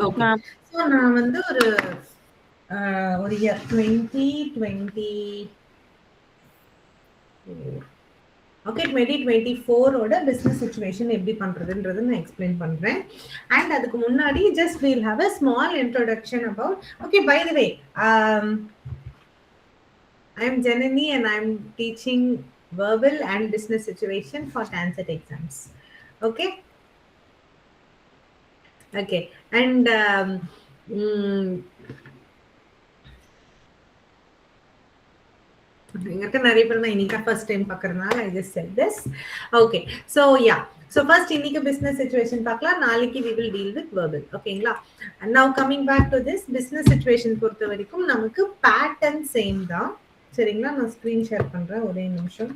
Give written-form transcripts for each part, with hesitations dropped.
Okay. So நான் வந்து ஒரு இயர் 2020 ஓகே 2024ஓட பிஸ்னஸ் சிச்சுவேஷன் எப்படி பண்றதுன்றது நான் எக்ஸ்பிளைன் பண்றேன். அண்ட் அதுக்கு முன்னாடி just we'll have a small introduction about okay by the way I am Janani and I am teaching verbal and business situation for TANCET exams. Okay. Okay. And நிறைய பேர் நான் இன்னைக்கு ஃபர்ஸ்ட் டைம் பார்க்கறதுனால I just said this. Okay. So yeah. So first இன்னைக்கு business situation பார்க்கலாம். நாளைக்கு we will deal with verbal. ஓகேங்களா? And now coming back to this business situation பொறுத்த வரைக்கும் நமக்கு pattern same தான். சரிங்களா? நான் ஸ்கிரீன் ஷேர் பண்றேன் ஒரே நிமிஷம்.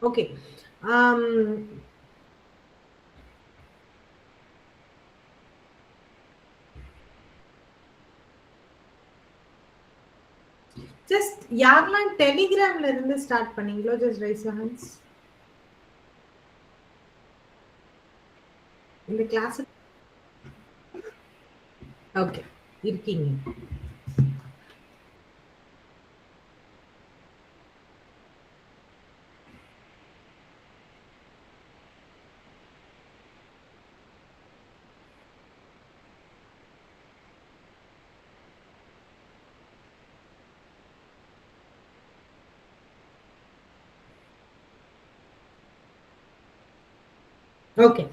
Okay. Just யாரெல்லாம் டெலிகிராம்ல இருந்து ஸ்டார்ட் பண்ணீங்களோ just raise your hands. இந்த கிளாஸ் ஓகே இருக்கீங்க. Okay.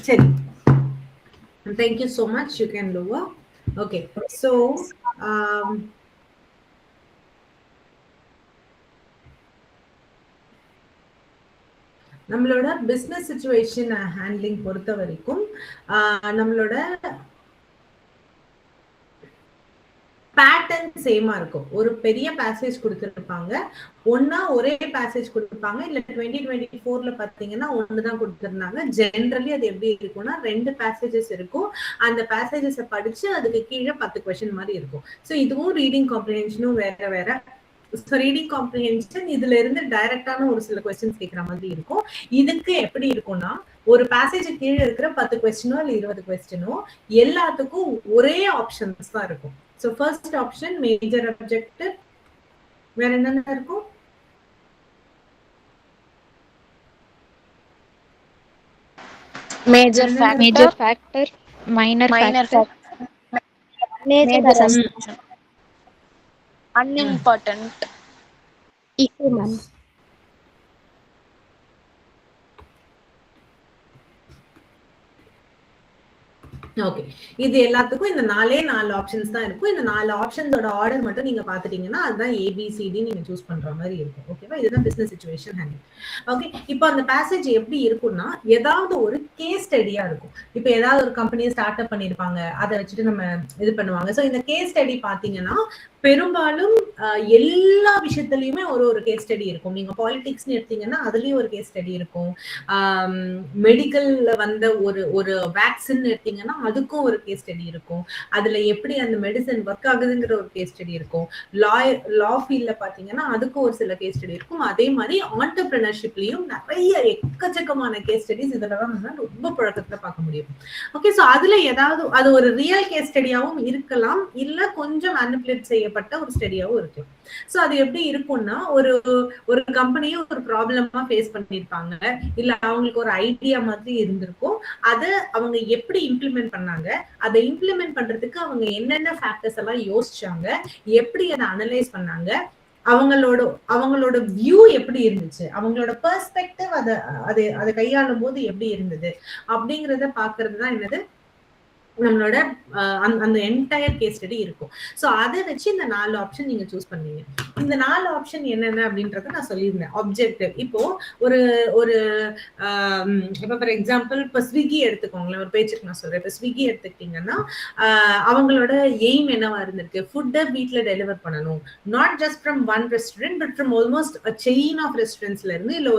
சரி. Thank you so much. You can lower. Okay. So, நம்மளோட பிசினஸ் சிச்சுவேஷன் ஹேண்ட்லிங் பொறுத்த வரைக்கும் நம்மளோட பேட்டர்ன் சேமா இருக்கும். ஒரு பெரிய பேசேஜ் கொடுத்துருப்பாங்க, ஒன்னா ஒரே பேசேஜ் கொடுத்துருப்பாங்க. இல்ல 2024ல பாத்தீங்கன்னா ஒண்ணுதான் கொடுத்துருந்தாங்க. ஜென்ரலி அது எப்படி இருக்கும்னா 2 பேசேஜஸ் இருக்கும். அந்த பேசேஜஸ் படிச்சு அதுக்கு கீழே 10 கொஸ்டின் மாதிரி இருக்கும். ஸோ இதுவும் ரீடிங் காம்ப்ரிஹென்ஷனும் வேற வேற. ரீடிங் காம்ப்ரிஹென்ஷன் இதுல இருந்து டைரக்டான ஒரு சில கொஸ்டின்ஸ் கேட்கிற மாதிரி இருக்கும். இதுக்கு எப்படி இருக்கும்னா ஒரு பேசேஜ் கீழே இருக்கிற 10 கொஸ்டினோ இல்ல 20 கொஸ்டினோ எல்லாத்துக்கும் ஒரே ஆப்ஷன்ஸ் தான் இருக்கும். So first option major objective. வேற என்னென்ன இருக்கும்? Major factor, minor factor, major assumption, unimportant, equivalent. Okay, இது எல்லாத்துக்கும் இந்த 4 ஆப்ஷன்ஸ் தான் இருக்கும். இந்த 4 ஆப்ஷன்ஸோட ஆர்டர் மட்டும் நீங்க பாத்துட்டீங்கன்னா அதுதான் ABCD நீங்க சூஸ் பண்ற மாதிரி இருக்கும். ஓகேவா? இதுதான் பிசினஸ் சிச்சுவேஷன் ஹேண்டில். ஓகே, இப்போ அந்த பேசேஜ் எப்படி இருக்கும்னா ஏதாவது ஒரு கேஸ் ஸ்டடியா இருக்கும். இப்போ ஏதாவது ஒரு கம்பெனியை ஸ்டார்ட் அப் பண்ணிருப்பாங்க, அதை வச்சுட்டு நம்ம இது பண்ணுவாங்க. ஸோ இந்த கேஸ் ஸ்டடி பாத்தீங்கன்னா பெரும்பாலும் எல்லா விஷயத்துலயுமே ஒரு கேஸ் ஸ்டடி இருக்கும். நீங்க பாலிடிக்ஸ்னு எடுத்தீங்கன்னா அதுலயும் ஒரு கேஸ் ஸ்டடி இருக்கும். மெடிக்கல்ல வந்த ஒரு வேக்சின் எடுத்தீங்கன்னா அதுக்கும் ஒரு கேஸ் ஸ்டடி இருக்கும். அதுல எப்படி அந்த மெடிசன் ஒர்க் ஆகுதுங்கிற ஒரு கேஸ் ஸ்டடி இருக்கும். லா ஃபீல்ட்ல பாத்தீங்கன்னா அதுக்கும் ஒரு சில கேஸ் ஸ்டடி இருக்கும். அதே மாதிரி ஆண்டர்பிரினர்ஷிப்லயும் நிறைய எக்கச்சக்கமான கேஸ் ஸ்டடிஸ் இதெல்லாம் ரொம்ப புழக்கத்துல பார்க்க முடியும். ஓகே, சோ அதுல ஏதாவது அது ஒரு ரியல் கேஸ் ஸ்டடியாவும் இருக்கலாம், இல்ல கொஞ்சம் மேனிபுலேட் செய்யப்பட்ட ஒரு ஸ்டடியாவும் இருக்கலாம். சோ அது எப்படி இருக்கும்னா ஒரு கம்பெனியும் ஒரு ப்ராப்ளமா ஃபேஸ் பண்ணிருப்பாங்க, இல்ல அவங்களுக்கு ஒரு ஐடியா மாதிரி இருந்திருக்கும். அதை அவங்க எப்படி இம்ப்ளிமெண்ட் பண்ணாங்க, அதை இம்ப்ளிமெண்ட் பண்றதுக்கு அவங்க என்னென்ன ஃபேக்டர்ஸ் எல்லாம் யோசிச்சாங்க, எப்படி அதை அனலைஸ் பண்ணாங்க, அவங்களோட வியூ எப்படி இருந்துச்சு, அவங்களோட பெர்ஸ்பெக்டிவ் அதை கையாளும் போது எப்படி இருந்தது அப்படிங்கறத பாக்குறது தான் என்னது நம்மளோட அந்த என்டையர் கேஸ் ஸ்டடி இருக்கும். சோ அதை வச்சு இந்த 4 ஆப்ஷன் நீங்க சூஸ் பண்ணீங்க. இந்த 4 ஆப்ஷன் என்னென்ன அப்படின்றத நான் சொல்லியிருந்தேன். ஆப்ஜெக்டிவ் இப்போ ஒரு ஒரு இப்போ ஃபார் எக்ஸாம்பிள் இப்போ ஸ்விக்கி எடுத்துக்கோங்களேன், ஒரு பேச்சுக்கு நான் சொல்றேன். இப்போ ஸ்விக்கி எடுத்துக்கிட்டீங்கன்னா அவங்களோட எய்ம் என்னவா இருந்திருக்கு, ஃபுட்டை வீட்டில் டெலிவர் பண்ணணும், not just from one restaurant but from almost chain of ரெஸ்டாரண்ட்ஸ்ல இருந்து இல்ல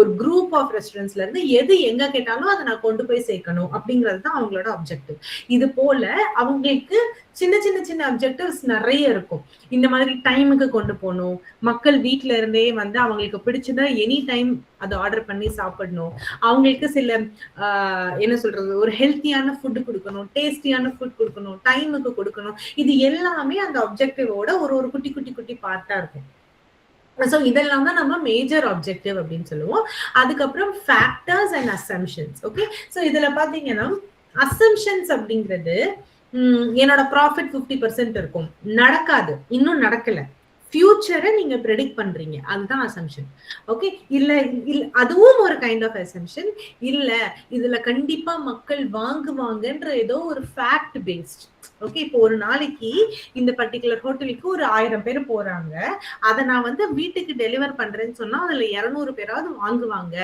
ஒரு குரூப் ஆஃப் ரெஸ்டாரண்ட்ஸ்ல இருந்து எது எங்க கேட்டாலும் அதை நான் கொண்டு போய் சேர்க்கணும் அப்படிங்கிறது தான் அவங்களோட ஆப்ஜெக்டிவ். இது போல அவங்களுக்கு சின்ன சின்ன சின்ன அப்ஜெக்டிவ்ஸ் நிறைய இருக்கும். இந்த மாதிரி டைமுக்கு கொண்டு போகணும், மக்கள் வீட்டுல இருந்தே வந்து அவங்களுக்கு பிடிச்சத எனி டைம் அதை ஆர்டர் பண்ணி சாப்பிடணும், அவங்களுக்கு சில என்ன சொல்றது ஒரு ஹெல்த்தியான ஃபுட் கொடுக்கணும், டேஸ்டியான ஃபுட் கொடுக்கணும், டைமுக்கு கொடுக்கணும். இது எல்லாமே அந்த அப்ஜெக்டிவோட ஒரு குட்டி குட்டி குட்டி பார்ட்டா இருக்கும். சோ இதெல்லாம் தான் நம்ம மேஜர் ஆப்ஜெக்டிவ் அப்படின்னு சொல்லுவோம். அதுக்கப்புறம் factors and assumptions. Okay, so இதுல பாத்தீங்கன்னா அசம்ஷன்ஸ் அப்படிங்கிறது என்னோட ப்ராஃபிட் 50% இருக்கும், நடக்காது, இன்னும் நடக்கல, ஃபியூச்சரை நீங்க ப்ரெடிக்ட் பண்றீங்க, அதுதான் அசம்ஷன். ஓகே, இல்ல அதுவும் ஒரு கைண்ட் ஆஃப் அசம்ஷன். இல்ல இதுல கண்டிப்பா மக்கள் வாங்குவாங்கன்ற ஏதோ ஒரு ஃபேக்ட் பேஸ்ட். ஓகே, இப்போ ஒரு நாளைக்கு இந்த பர்டிகுலர் ஹோட்டலுக்கு ஒரு 1000 பேர் போறாங்க, அதை நான் வந்து வீட்டுக்கு டெலிவர் பண்றேன்னு சொன்னா அதுல 200 பேராவது வாங்குவாங்க.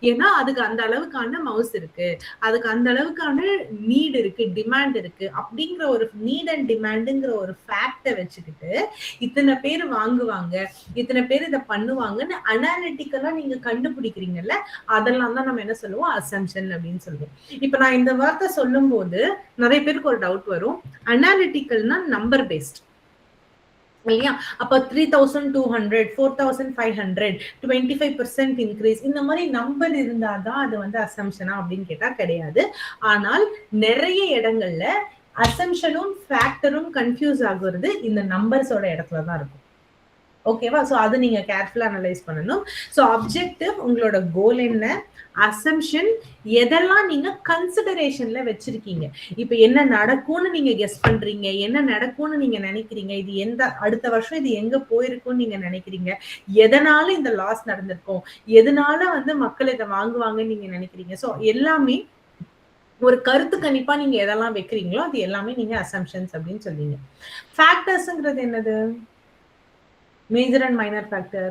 ஏன்னா அதுக்கு அந்த அளவுக்கான மவுஸ் இருக்கு, அதுக்கு அந்த அளவுக்கான நீட் இருக்கு, டிமாண்ட் இருக்கு. அப்படிங்கிற ஒரு நீட் அண்ட் டிமாண்டுங்கிற ஒரு ஃபேக்டை வச்சுக்கிட்டு இத்தனை பேர் வாங்குவாங்க, இத்தனை பேர் இதை பண்ணுவாங்கன்னு அனாலிட்டிக்கலா நீங்க கண்டுபிடிக்கிறீங்கல்ல, அதெல்லாம் தான் நம்ம என்ன சொல்லுவோம், அசம்ஷன் அப்படின்னு சொல்லுவோம். இப்ப நான் இந்த வார்த்தை சொல்லும் போது நிறைய பேருக்கு ஒரு டவுட் வரும், அனாலிட்டிக்கல்னா நம்பர் பேஸ்ட் இல்லையா? அப்ப 3200, 4500, 25% இன்க்ரீஸ், இந்த மாதிரி நம்பர் இருந்தாதான் அது வந்து அசம்ஷனா அப்படின்னு கேட்டா கிடையாது. ஆனால் நிறைய இடங்கள்ல அசம்ஷனும் ஃபேக்டரும் கன்ஃபியூஸ் ஆகுறது இந்த நம்பர்ஸோட இடத்துலதான் இருக்கும். ஓகேவா? சோ அது நீங்க கேர்ஃபுல்லா அனலைஸ் பண்ணணும். சோ அப்ஜெக்டிவ் உங்களோட கோல் என்ன, அசம்ஷன் எதெல்லாம் நீங்க கன்சிடரேஷன்ல வச்சிருக்கீங்க, இப்ப என்ன நடக்கும்னு நீங்க கெஸ் பண்றீங்க, என்ன நடக்கும்னு நீங்க நினைக்கிறீங்க, இது எந்த அடுத்த வருஷம் இது எங்க போயிருக்கும்னு நீங்க நினைக்கிறீங்க, எதனால இந்த லாஸ் நடந்திருக்கும், எதனால வந்து மக்கள் இதை வாங்குவாங்கன்னு நீங்க நினைக்கிறீங்க. சோ எல்லாமே ஒரு கருத்து கணிப்பா நீங்க எதெல்லாம் வைக்கிறீங்களோ அது எல்லாமே நீங்க அசம்ஷன்ஸ் அப்படின்னு சொல்றீங்க. ஃபேக்டர்ஸ்ங்கிறது என்னது, major and minor factor.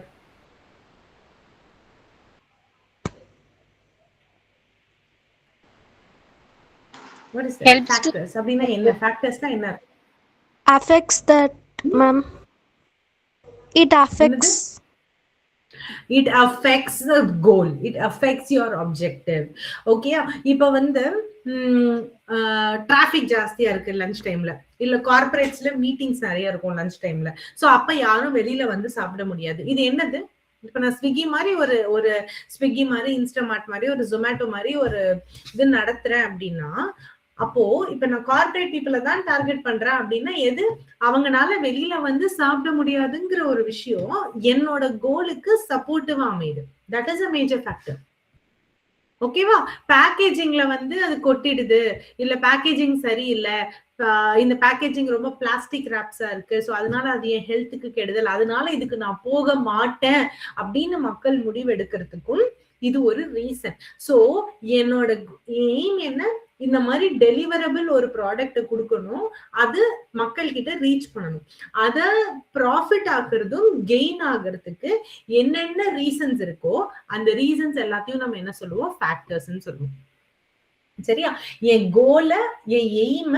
What is that? Helps factors அப்படினா என்ன, ஃபேக்டர்ஸ்னா என்ன? affects that ma'am, it affects the goal, it affects your objective. Okay, இப்போ வந்து டிராபிக் ஜாஸ்தியா இருக்கு லஞ்ச் டைம்ல, இல்ல கார்பரேட்ஸ்ல மீட்டிங்ஸ் நிறைய இருக்கும் லஞ்ச் டைம்ல. சோ அப்ப யாரும் வெளியில வந்து சாப்பிட முடியாது. இது என்னது, இப்ப நான் ஸ்விக்கி மாதிரி ஒரு ஸ்விக்கி மாதிரி, இன்ஸ்டாமார்ட் மாதிரி, ஒரு ஜொமேட்டோ மாதிரி ஒரு இது நடத்துறேன் அப்படின்னா, அப்போ இப்ப நான் கார்பரேட் பீப்புளை தான் டார்கெட் பண்றேன் அப்படின்னா எது, அவங்கனால வெளியில வந்து சாப்பிட முடியாதுங்கிற ஒரு விஷயம் என்னோட கோலுக்கு சப்போர்ட்டிவா அமையுது. That is a major factor. ஓகேவா? பேக்கேஜிங்ல வந்து அது கொட்டிடுது, இல்ல பேக்கேஜிங் சரியில்லை, இந்த பேக்கேஜிங் ரொம்ப பிளாஸ்டிக் ராப்ஸா இருக்கு, சோ அதனால அது என் ஹெல்த்துக்கு கெடுதல், அதனால இதுக்கு நான் போக மாட்டேன் அப்படின்னு மக்கள் முடிவு எடுக்கிறதுக்கும் இது ஒரு ரீசன். சோ என்னோட எய்ம் என்ன, இந்த மாதிரி டெலிவரபிள் ஒரு ப்ராடக்ட் கொடுக்கணும், அது மக்கள் கிட்ட ரீச் பண்ணணும். அத ப்ராஃபிட் ஆக்குறதும் கெயின் ஆகிறதுக்கு என்னென்ன ரீசன்ஸ் இருக்கோ அந்த ரீசன்ஸ் எல்லாத்தையும் நம்ம என்ன சொல்லுவோம், ஃபேக்டர்ஸ்ன்னு சொல்லுவோம். சரியா? என் கோல, என் எய்ம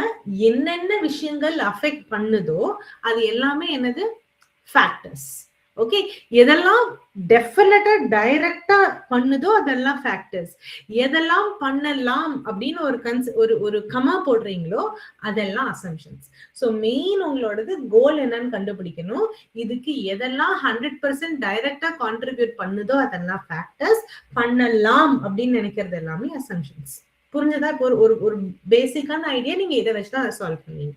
என்னென்ன விஷயங்கள் அஃபெக்ட் பண்ணுதோ அது எல்லாமே என்னது, ஃபேக்டர்ஸ். ஓகே, எதெல்லாம் டெஃபினட்டா டைரக்டா பண்ணுதோ அதெல்லாம் ஃபேக்டர்ஸ், எதெல்லாம் பண்ணலாம் அப்படின்னு ஒரு கமா போடுறீங்களோ அதெல்லாம் அசம்ஷன்ஸ். ஸோ மெயின் உங்களோடது கோல் என்னன்னு கண்டுபிடிக்கணும், இதுக்கு எதெல்லாம் 100% டைரக்டா கான்ட்ரிபியூட் பண்ணுதோ அதெல்லாம் ஃபேக்டர்ஸ், பண்ணலாம் அப்படின்னு நினைக்கிறது எல்லாமே அசம்ஷன்ஸ். புரிஞ்சதா? இப்போ ஒரு பேசிக்கான ஐடியா நீங்க இதை வச்சுதான் அதை சால்வ் பண்ணுவீங்க.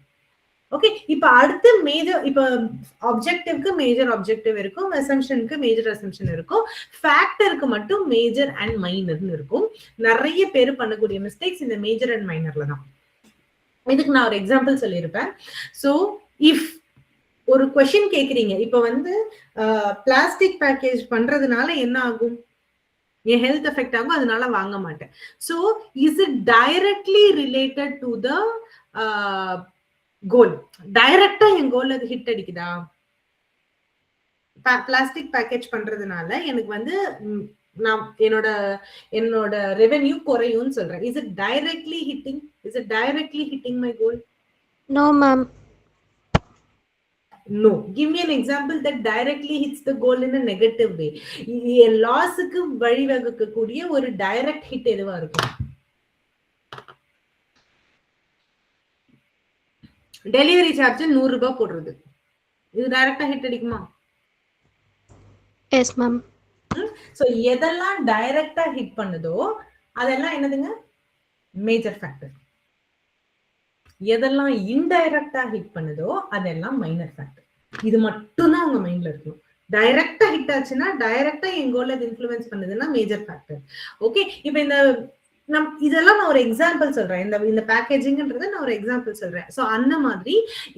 ஓகே, இப்ப அடுத்து மேஜர், இப்ப ஆப்ஜெக்டிவ்க்கு மேஜர் ஆப்ஜெக்டிவ் இருக்கும், அசம்ஷனுக்கு மேஜர் அசம்ஷன் இருக்கும், ஃபேக்டருக்கு மட்டும் மேஜர் அண்ட் மைனர்னு இருக்கும். நிறைய பேர் பண்ணக்கூடிய மிஸ்டேக்ஸ் இந்த மேஜர் அண்ட் மைனர்ல தான். இதுக்கு நான் ஒரு எக்ஸாம்பிள் சொல்லியிருப்பேன். சோ இஃப் ஒரு கொஸ்டின் கேக்குறீங்க, இப்ப வந்து பிளாஸ்டிக் பேக்கேஜ் பண்றதுனால என்ன ஆகும், என் ஹெல்த் எஃபெக்ட் ஆகும், அதனால வாங்க மாட்டேன். So is it directly related to the goal? டைரக்டா என் கோல் அது ஹிட் அடிக்குதா? பிளாஸ்டிக் பேக்கேஜ் பண்றதுனால எனக்கு வந்து நான் என்னோட ரெவென்யூ குறையும்னு சொல்றேன். Is it directly hitting my goal? No, ma'am. No. Give me an example that directly hits the goal in a negative way. லாஸ்க்கு வழிவகுக்கக்கூடிய ஒரு டைரக்ட் ஹிட் எதுவா இருக்கும்? டெலிவரி சார்ஜ் 100 ரூபாய் போடுறது, இது டைரக்டா ஹிட் அடிக்குமா? Yes, ma'am. சோ எதெல்லாம் டைரக்டா ஹிட் பண்ணுதோ அதெல்லாம் என்னதுங்க? Major factor. எதெல்லாம் இன்டைரக்டா ஹிட் பண்ணுதோ அதெல்லாம் மைனர் ஃபேக்டர். இது மட்டும் தான் உங்க மைண்ட்ல இருக்கணும். டைரக்டா ஹிட் ஆச்சுன்னா, டைரக்டா என் கோல் அது இன்ஃப்ளூயன்ஸ் பண்ணுதுன்னா மேஜர் ஃபேக்டர். ஓகே, இப்ப இந்த இதெல்லாம் நான் ஒரு எக்ஸாம்பிள் சொல்றேன். இந்த பேக்கேஜிங்ன்றத நான் ஒரு எக்ஸாம்பிள் சொல்றேன். சோ அந்த மாதிரி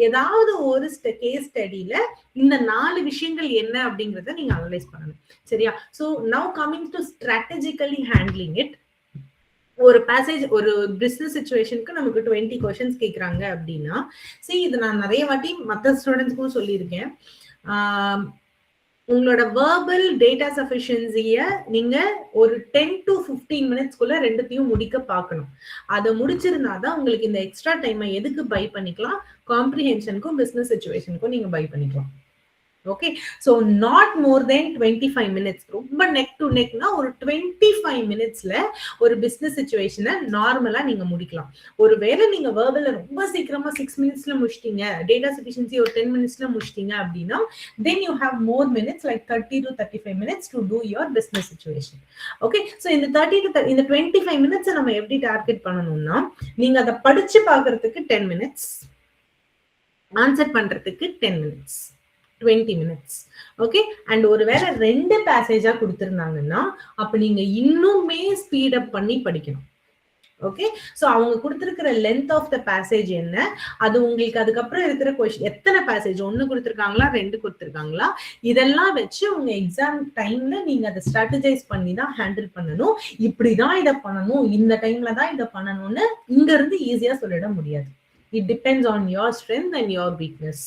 ஏதாவது ஒரு கேஸ் ஸ்டடியில இந்த 4 விஷயங்கள் என்ன அப்படிங்கறத நீங்க அனலைஸ் பண்ணணும். சரியா? சோ நவ coming to strategically handling it. ஒரு பேசேஜ், ஒரு பிசினஸ் சிச்சுவேஷனுக்கு நமக்கு 20 क्वेश्चंस கேக்குறாங்க அப்படின்னா, இது நான் நிறைய வாட்டி மத்த ஸ்டூடெண்ட்ஸ்க்கும் சொல்லியிருக்கேன். உங்களோட வெர்பல் டேட்டா சஃபிஷியன்சிய நீங்க ஒரு 10 to 15 மினிட்ஸ்க்குள்ள ரெண்டுத்தையும் முடிக்க பார்க்கணும். அதை முடிச்சிருந்தாதான் உங்களுக்கு இந்த எக்ஸ்ட்ரா டைமை எதுக்கு பை பண்ணிக்கலாம், காம்ப்ரிஹென்ஷனுக்கும் பிசினஸ் சிச்சுவேஷனுக்கும் நீங்க பை பண்ணிக்கலாம். Okay, so not more then 25 minutes. ரொம்ப நெக் டு நெக்னா ஒரு 25 மினிட்ஸ்ல ஒரு பிசினஸ் சிச்சுவேஷனை நார்மலா நீங்க முடிக்கலாம். ஒருவேளை நீங்க வெர்பல்ல ரொம்ப சீக்கிரமா 6 மினிட்ஸ்ல முடிச்சிட்டீங்க, டேட்டா சஃபிஷியன்சி ஒரு 10 மினிட்ஸ்ல முடிச்சிட்டீங்க அப்படின்னா, then you have more minutes, like 30 to 35 minutes to two your business situation. Okay, so இந்த 25 மினிட்ஸ் நம்ம எப்படி டார்கெட் பண்ணணும்னா, நீங்க அதை படிச்சு பாக்குறதுக்கு 10 மினிட்ஸ், ஆன்சர் பண்றதுக்கு 10 மினிட்ஸ், 20 மினிட்ஸ். ஓகே, அண்ட் ஒருவேளை 2 பேசேஜா கொடுத்திருந்தாங்கன்னா அப்ப நீங்க இன்னுமே ஸ்பீட் அப் பண்ணி படிக்கணும். ஓகே, சோ அவங்க கொடுத்திருக்கிற லென்த் ஆஃப் த பேசேஜ் என்ன, அது உங்களுக்கு அதுக்கப்புறம் இருக்கிற கொஸ்டின், எத்தனை பேசேஜ், 1 கொடுத்திருக்காங்களா 2 கொடுத்திருக்காங்களா, இதெல்லாம் வச்சு உங்க எக்ஸாம் டைம்ல நீங்க அதை ஸ்ட்ராட்டஜைஸ் பண்ணி தான் ஹேண்டில் பண்ணணும். இப்படிதான் இதை பண்ணணும், இந்த டைம்ல தான் இதை பண்ணணும்னு இங்க இருந்து ஈஸியா சொல்லிட முடியாது. It depends on your strength and your weakness.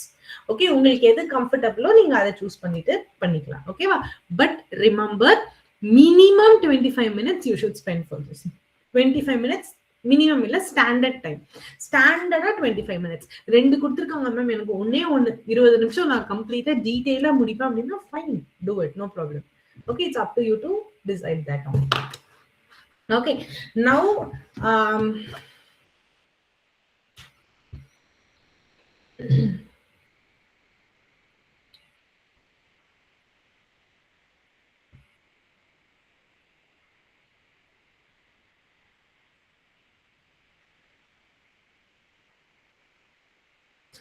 Okay, உங்களுக்கு எது கம்ஃபர்டபிளோ நீங்க அதை சூஸ் பண்ணிட்டு பண்ணிக்கலாம். ஓகேவா? But remember, minimum 25 minutes you should spend for this. 25 minutes minimum இல்ல, ஸ்டாண்டர்ட் டைம். ஸ்டாண்டர்டா 25 மினிட்ஸ். 2 கொடுத்துருக்காங்க மேம், எனக்கு ஒன்னே 20 நிமிஷம் நான் கம்ப்ளீட்டா டீடைலா முடிப்பேன் அப்படின்னா fine, do it, no problem. Okay, it's up to you to decide that on. Okay, now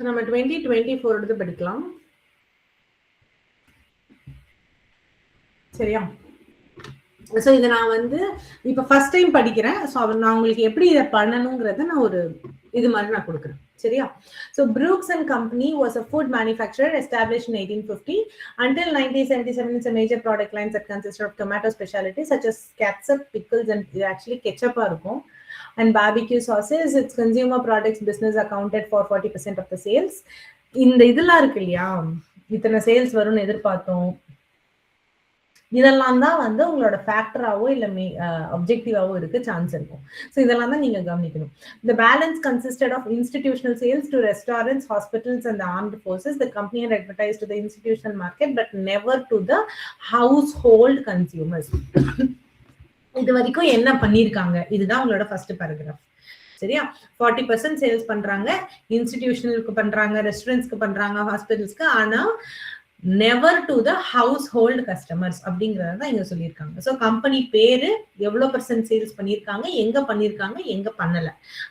நம்ம 2024 எடுத்து படிக்கலாம். சரியா? சோ இதை நான் வந்து இப்ப ஃபர்ஸ்ட் டைம் படிக்கிறேன். சோ நான் உங்களுக்கு எப்படி இதை பண்ணணுங்கிறத நான் ஒரு இது மாதிரி நான் கொடுக்குறேன். சரியா? So Brooks and Company was a food manufacturer established in 1850. Until 1977, it's a major product line that consisted of tomato specialties such as catsup, pickles, and actually ketchup and barbecue sauces. Its consumer products business accounted for 40% of the sales. இந்த இதெல்லாம் இருக்கு இல்லையா, இத்தனை sales வரும்னு எதிர்பார்த்தோம், இதெல்லாம் தான் வந்து உங்களோட ஃபேக்டராவோ இல்ல ஆப்ஜெக்டிவாவோ இருக்க சான்ஸ் இருக்கும். ஸோ இதெல்லாம் தான் நீங்க கவனிக்கணும். The balance consisted of institutional sales to restaurants, hospitals and the armed forces. The company had advertised to the institutional market but never to the household consumers. இது வரைக்கும் என்ன பண்ணிருக்காங்க, இதுதான் உங்களோட ஃபர்ஸ்ட் பேராகிராஃப். சரியா? 40% சேல்ஸ் பண்றாங்க, இன்ஸ்டிடியூஷனலுக்கு பண்றாங்க, ரெஸ்டாரண்ட்ஸ்க்கு பண்றாங்க, ஹாஸ்பிட்டல்ஸ்க்கு, ஆனா never to the house hold customers அப்படிங்கறத இங்க சொல்லியிருக்காங்க. ஸோ கம்பெனி பேரு, எவ்வளவு % சேல்ஸ் பண்ணிருக்காங்க, எங்க பண்ணிருக்காங்க, எங்க பண்ணல,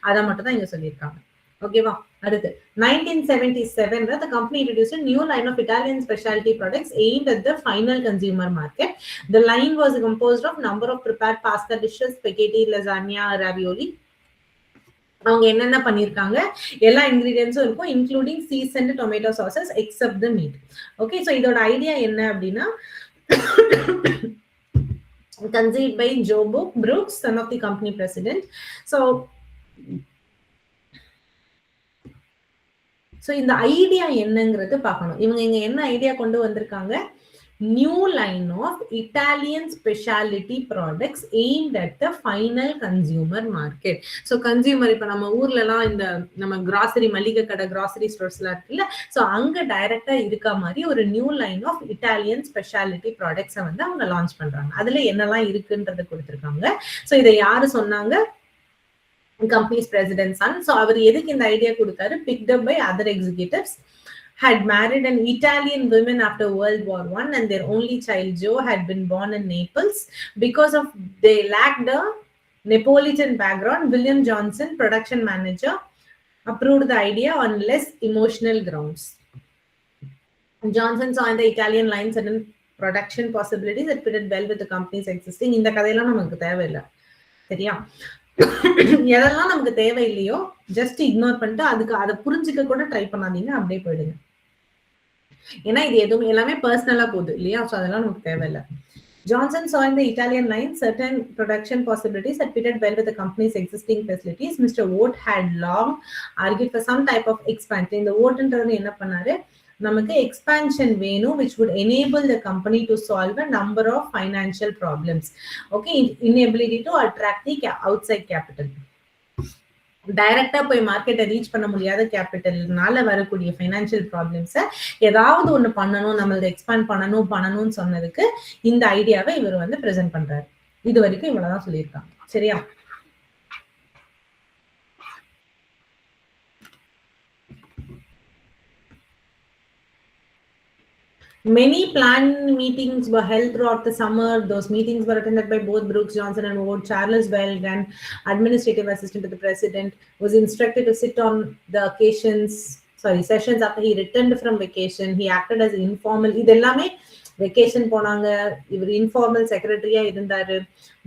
அதை மட்டும் தான் இங்க சொல்லியிருக்காங்க. ஓகேவா? அடுத்து 1977 the company introduced a new line of Italian specialty products aimed at the final consumer market. The line was composed of number of prepared pasta dishes, spaghetti, lasagna, ravioli. அவங்க என்னென்ன பண்ணிருக்காங்க எல்லா இன்கிரீடியன்ஸும் இருக்கும், including seasoned tomato sauces except the meet. Okay, so இதோட idea என்ன அப்படின்னா, conceived by Joe Brooks, son of the company president. So இந்த idea என்னங்கிறது பார்க்கணும். இவங்க இங்க என்ன ஐடியா கொண்டு வந்திருக்காங்க, new line of Italian speciality products aimed at the final consumer market. So consumer இப்போ நம்ம ஊர்ல எல்லாம் இந்த நம்ம கிராசரி மளிகை கடை கிராசரி ஸ்டோர்ஸ்லாம் இருக்குல்ல, ஸோ அங்க டைரக்டா இருக்க மாதிரி ஒரு new line of Italian speciality ப்ராடக்ட்ஸை வந்து அவங்க லான்ச் பண்றாங்க. அதுல என்னெல்லாம் இருக்குன்றதை கொடுத்துருக்காங்க. ஸோ இதை யாரு சொன்னாங்க, company's president's son. So அவர் எதுக்கு இந்த ஐடியா கொடுத்தாரு, picked up by other executives, had married an Italian woman after World War I, and their only child Joe had been born in Naples. Because of they lacked a Neapolitan background, William Johnson, production manager, approved the idea on less emotional grounds. Johnson saw in the Italian line certain production possibilities that fitted well with the company's existing. இந்த கதையெல்லாம் நமக்கு தேவையில்லை, சரியா? எதெல்லாம் நமக்கு தேவையில்லையோ just ignore பண்ணிட்டு அதுக்கு அதை புரிஞ்சுக்க கூட ட்ரை பண்ணாதீங்க, அப்படியே போயிடுங்க. ஏன்னா இது எதுவும் எல்லாமே பர்சனலா போகுது இல்லையா, ஸோ அதெல்லாம் நமக்கு தேவையில்லை. Johnson saw in the Italian line certain production possibilities that fitted well with the company's existing facilities. Mr. Vogt had long argued for some type of expansion. இந்த ஓட்டுன்றது என்ன பண்ணாரு, நமக்கு எக்ஸ்பான்ஷன் வேணும், which would enable the company to solve a number of financial problems. Okay, inability to attract the outside capital. டைரக்டா போய் மார்க்கெட்டை reach பண்ண முடியாத கேபிட்டல்னால வரக்கூடிய ஃபைனான்சியல் ப்ராப்ளம்ஸை ஏதாவது ஒண்ணு பண்ணணும், நம்மளது எக்ஸ்பேண்ட் பண்ணணும்னு சொன்னதுக்கு இந்த ஐடியாவை இவர் வந்து பிரசன்ட் பண்றாரு. இது வரைக்கும் இவ்வளவுதான் சொல்லியிருக்காங்க, சரியா? Many planned meetings were held throughout the summer. Those meetings were attended by both Brooks, Johnson and Vogt. Charles Belgan, administrative assistant to the president, was instructed to sit on the sessions after he returned from vacation. He acted as informal. இதெல்லாமே vacation போனாங்க, இவர் informal செக்ரட்டரியா இருந்தாரு.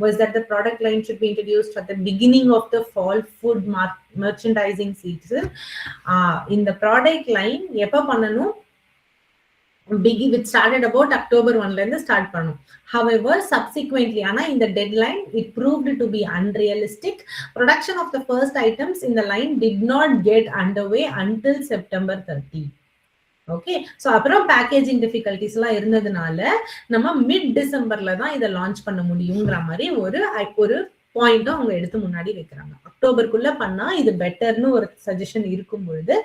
Was that the product line should be introduced at the beginning of the fall food merchandising season. இந்த product line எப்ப பண்ணணும், it started about October 1 ல இருந்து start பண்ணும். However, subsequently, in the deadline, it proved to be unrealistic. Production of the first items in the line did not get underway until September 30. Okay, so அப்புறம் packaging difficulties எல்லாம் இருந்ததுனால நம்ம mid டிசம்பர்ல தான் இதை லான்ச் பண்ண முடியுங்கிற மாதிரி ஒரு பாயிண்ட்டும் அவங்க எடுத்து முன்னாடி வைக்கிறாங்க. அக்டோபருக்குள்ள பண்ணா இது பெட்டர்னு ஒரு சஜஷன் இருக்கும் பொழுது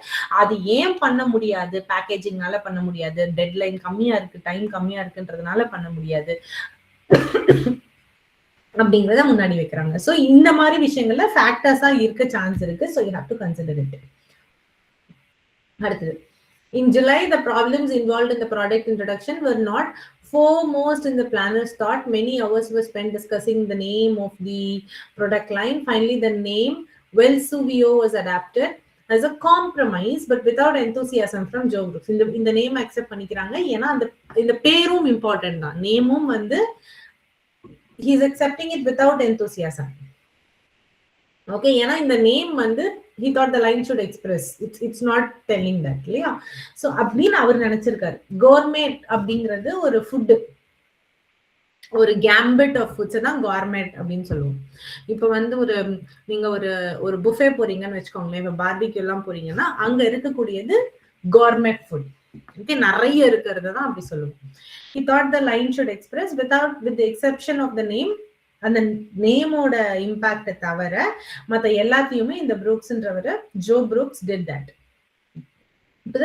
அது ஏன் பண்ண முடியாது, பேக்கேஜிங்னால பண்ண முடியாது, டெட்லைன் கம்மியா இருக்கு, டைம் கம்மியா இருக்குன்றதுனால பண்ண முடியாது அப்படிங்கறத முன்னாடி வைக்கிறாங்க. சோ இந்த மாதிரி விஷயங்கள்ல ஃபேக்டர்ஸா இருக்க சான்ஸ் இருக்கு. So you have to consider it. அடுத்தது, in July, the problems involved in the product introduction were not foremost in the planners' thought. Many hours were spent discussing the name of the product line. Finally, the name Velsuvio was adapted as a compromise, but without enthusiasm from Joe Brooks. இந்த name accept பண்ணிக்கிறாங்க, ஏன்னா இந்த பேரும் important தான். நேமும் வந்து he is accepting it without enthusiasm. Okay, ஏன்னா இந்த நேம் வந்து he thought the line should express, it's not telling that இல்லையா. சோ அப்படின்னு அவர் நினைச்சிருக்காரு. கோர்மேட் அப்படிங்கிறது ஒரு ஃபுட், ஒரு கேம்பட் ஆஃப் ஃபுட்ஸ் தான் கார்மெட் அப்படின்னு சொல்லுவோம். இப்ப வந்து நீங்க ஒரு புஃபே போறீங்கன்னு வச்சுக்கோங்களேன், இப்ப பார்பிக்யூ எல்லாம் போறீங்கன்னா அங்க இருக்கக்கூடியது கார்மெட் ஃபுட். ஓகே, நிறைய இருக்கிறது தான் அப்படி சொல்லுவோம். he thought the line should express with the exception of the name, அந்த நேமோட இம்பாக்ட தவிர மத்த எல்லாத்தையுமே இந்த புரூக்ஸ்ன்றவர் Joe Brooks did that.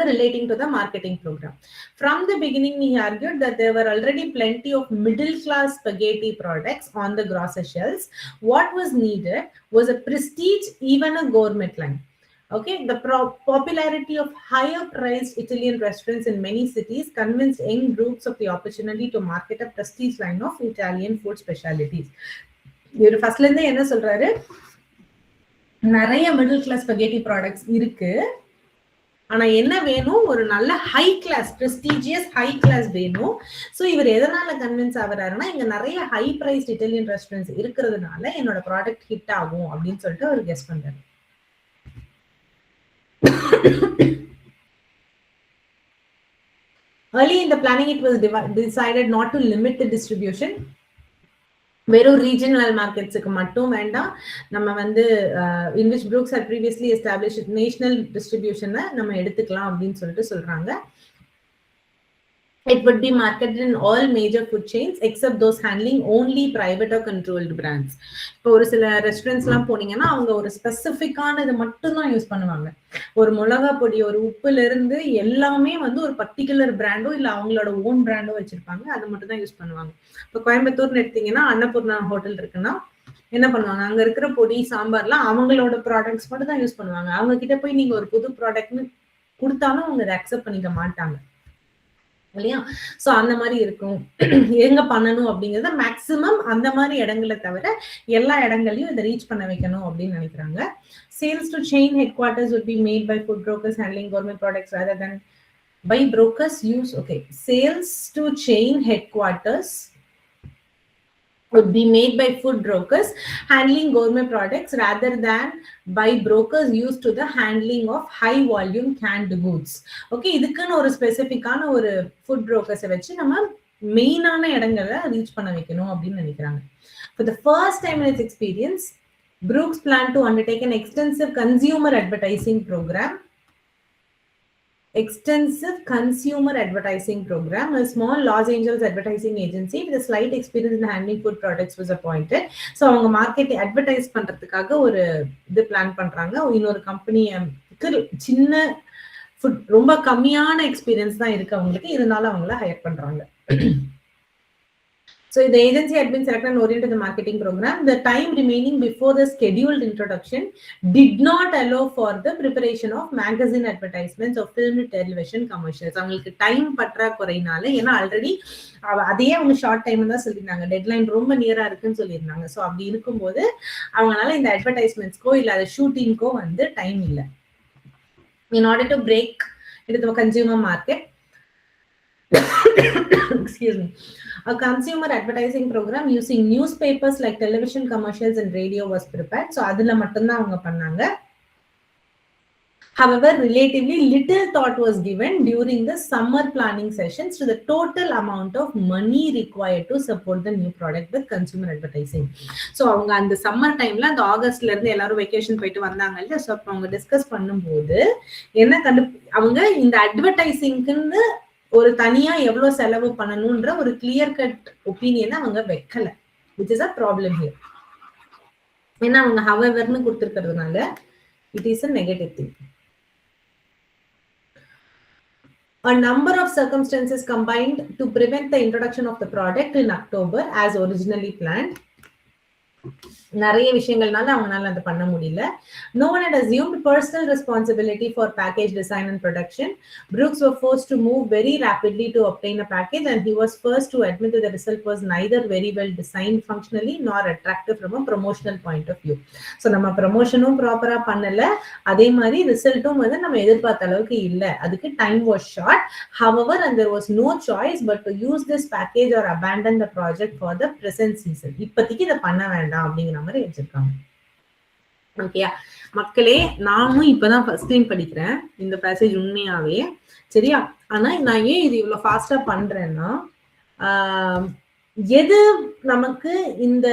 Relating to the marketing program. From the beginning, he argued that there were already plenty of middle-class spaghetti products on the grocery shelves. What was needed was a prestige, even a gourmet line. Okay, the popularity of higher-priced Italian restaurants in many cities convinced young groups of the opportunity to market a prestige line of Italian food specialties. இவர் ஃபர்ஸ்ட்ல இருந்தே என்ன சொல்றாரு, நிறைய middle class ஸ்பெகெட்டி products இருக்கு, ஆனா என்ன வேணும், ஒரு நல்ல high class prestigious high class வேணும். சோ இவர் எதனால கன்வின்ஸ் ஆகுறாருன்னா, இங்க நிறைய ஹை பிரைஸ்ட் இட்டாலியன் ரெஸ்டாரண்ட்ஸ் இருக்கிறதுனால என்னோட ப்ராடக்ட் ஹிட் ஆகும் அப்படின்னு சொல்லிட்டு அவர் கெஸ் பண்றாரு. Early in the planning, it was decided not to limit the distribution. வெறும் ரீஜனல் மார்க்கெட்ஸுக்கு மட்டும் வேண்டாம், நம்ம வந்து in which Brooks had previously established national டிஸ்ட்ரிபியூஷனை நம்ம எடுத்துக்கலாம் அப்படின்னு சொல்லிட்டு சொல்றாங்க. It would be marketed in all major food chains except those handling only private or controlled brands. இப்போ ஒரு சில ரெஸ்டாரண்ட்ஸ் எல்லாம் போனீங்கன்னா அவங்க ஒரு ஸ்பெசிபிக்கான இது மட்டும் தான் யூஸ் பண்ணுவாங்க. ஒரு மிளகா பொடி, ஒரு உப்புல இருந்து எல்லாமே வந்து ஒரு பர்டிகுலர் பிராண்டோ இல்ல அவங்களோட ஓன் பிராண்டோ வச்சிருப்பாங்க, அது மட்டும் தான் யூஸ் பண்ணுவாங்க. இப்போ கோயம்புத்தூர்னு எடுத்தீங்கன்னா அன்னபூர்ணா ஹோட்டல் இருக்குன்னா என்ன பண்ணுவாங்க, அங்க இருக்கிற பொடி சாம்பார்லாம் அவங்களோட ப்ராடக்ட்ஸ் மட்டும் தான் யூஸ் பண்ணுவாங்க. அவங்க கிட்ட போய் நீங்க ஒரு புது ப்ராடக்ட்னு கொடுத்தாலும் அவங்க அதை அக்செப்ட் பண்ணிக்க மாட்டாங்க இல்லையா? சோ அந்த மாதிரி இருக்கும். எங்க பண்ணணும் அப்படிங்கறத மேக்சிமம் அந்த மாதிரி இடங்களை தவிர எல்லா இடங்களையும் இதை ரீச் பண்ண வைக்கணும் அப்படின்னு நினைக்கிறாங்க. Sales to chain headquarters would be made by food brokers handling gourmet products rather than by brokers use. Okay, sales to chain headquarters would be made by food brokers handling gourmet products rather than by brokers used to the handling of high volume canned goods. Okay, இதுக்குன்னு ஒரு ஸ்பெசிபிக்கான ஒரு food புரோக்கர்ஸை வச்சு நம்ம மெயினான இடங்களை reach பண்ண வைக்கணும் அப்படின்னு நினைக்கிறாங்க. For the first time in its experience, Brooks planned to undertake an extensive consumer advertising program. A small Los Angeles advertising agency with a slight experience in handling food products was appointed. So அவங்க market advertise பண்றதுக்காக ஒரு இது plan பண்றாங்க. இன்னொரு கம்பெனிக்கு சின்ன food ரொம்ப கம்மியான எக்ஸ்பீரியன்ஸ் தான் இருக்கு அவங்களுக்கு, இருந்தாலும் அவங்கள ஹையர் பண்றாங்க. So the agency had been selected and oriented the marketing program. The time remaining before the scheduled introduction did not allow for the preparation of magazine advertisements or film television commercials. அவங்களுக்கு time பற்றாக்குறையினால, ஏன்னா already அதே அவங்க short time தான் சொல்லியிருந்தாங்க, deadline ரொம்ப நியரா இருக்குன்னு சொல்லியிருந்தாங்க. So அப்படி இருக்கும்போது அவங்களால இந்த அட்வர்டைஸ்மெண்ட்ஸ்க்கோ இல்லை அதை ஷூட்டிங்க்கோ வந்து டைம் இல்லை. In order to break into the consumer market, excuse me, a consumer advertising program using newspapers like television commercials and radio was prepared. So adula mattum da avanga pannanga. However, relatively little thought was given during the summer planning sessions to the total amount of money required to support the new product with consumer advertising. So avanga and summer time la and August la irundhu ellarum vacation poitu vandanga illa. So avanga discuss பண்ணும்போது என்ன avanga இந்த advertising க்கு ஒரு தனியா எவ்வளவு செலவு பண்ணணும்ன்ற ஒரு clear cut ஒப்பீனியனை அவங்க வைக்கல, which is a problem here. ஏன்னா அவங்க howeverன்னு கொடுத்திருக்கிறதுனால it is a negative thing. A number of circumstances combined to prevent the introduction of the product in October as originally planned. நிறைய விஷயங்கள்னால அவங்களால அதை பண்ண முடியல. No one had assumed personal responsibility for package design and production. Brooks were forced to move very rapidly to obtain a package, and he was first to admit that the result was neither very well designed functionally nor attractive from a promotional point of view. So நம்ம ப்ரமோஷனும் ப்ராப்பரா பண்ணல, அதே மாதிரி ரிசல்ட்டும் வந்து நம்ம எதிர்பார்த்த அளவுக்கு இல்லை. அதுக்கு time was short. However, and there was no choice but to use this package or abandon the project for the present season. இப்போதைக்கு இதை பண்ண வேண்டாம் அப்படிங்கிற மாதிரி வச்சிருக்காங்க. ஓகேயா மக்களே, நானும் இப்பதான் ஃபர்ஸ்ட் டைம் படிக்கிறேன் இந்த பேசேஜ் உண்மையாவே, சரியா? ஆனா நான் ஏன் இது இவ்வளவு ஃபாஸ்டா பண்றேன்னா, எது நமக்கு இந்த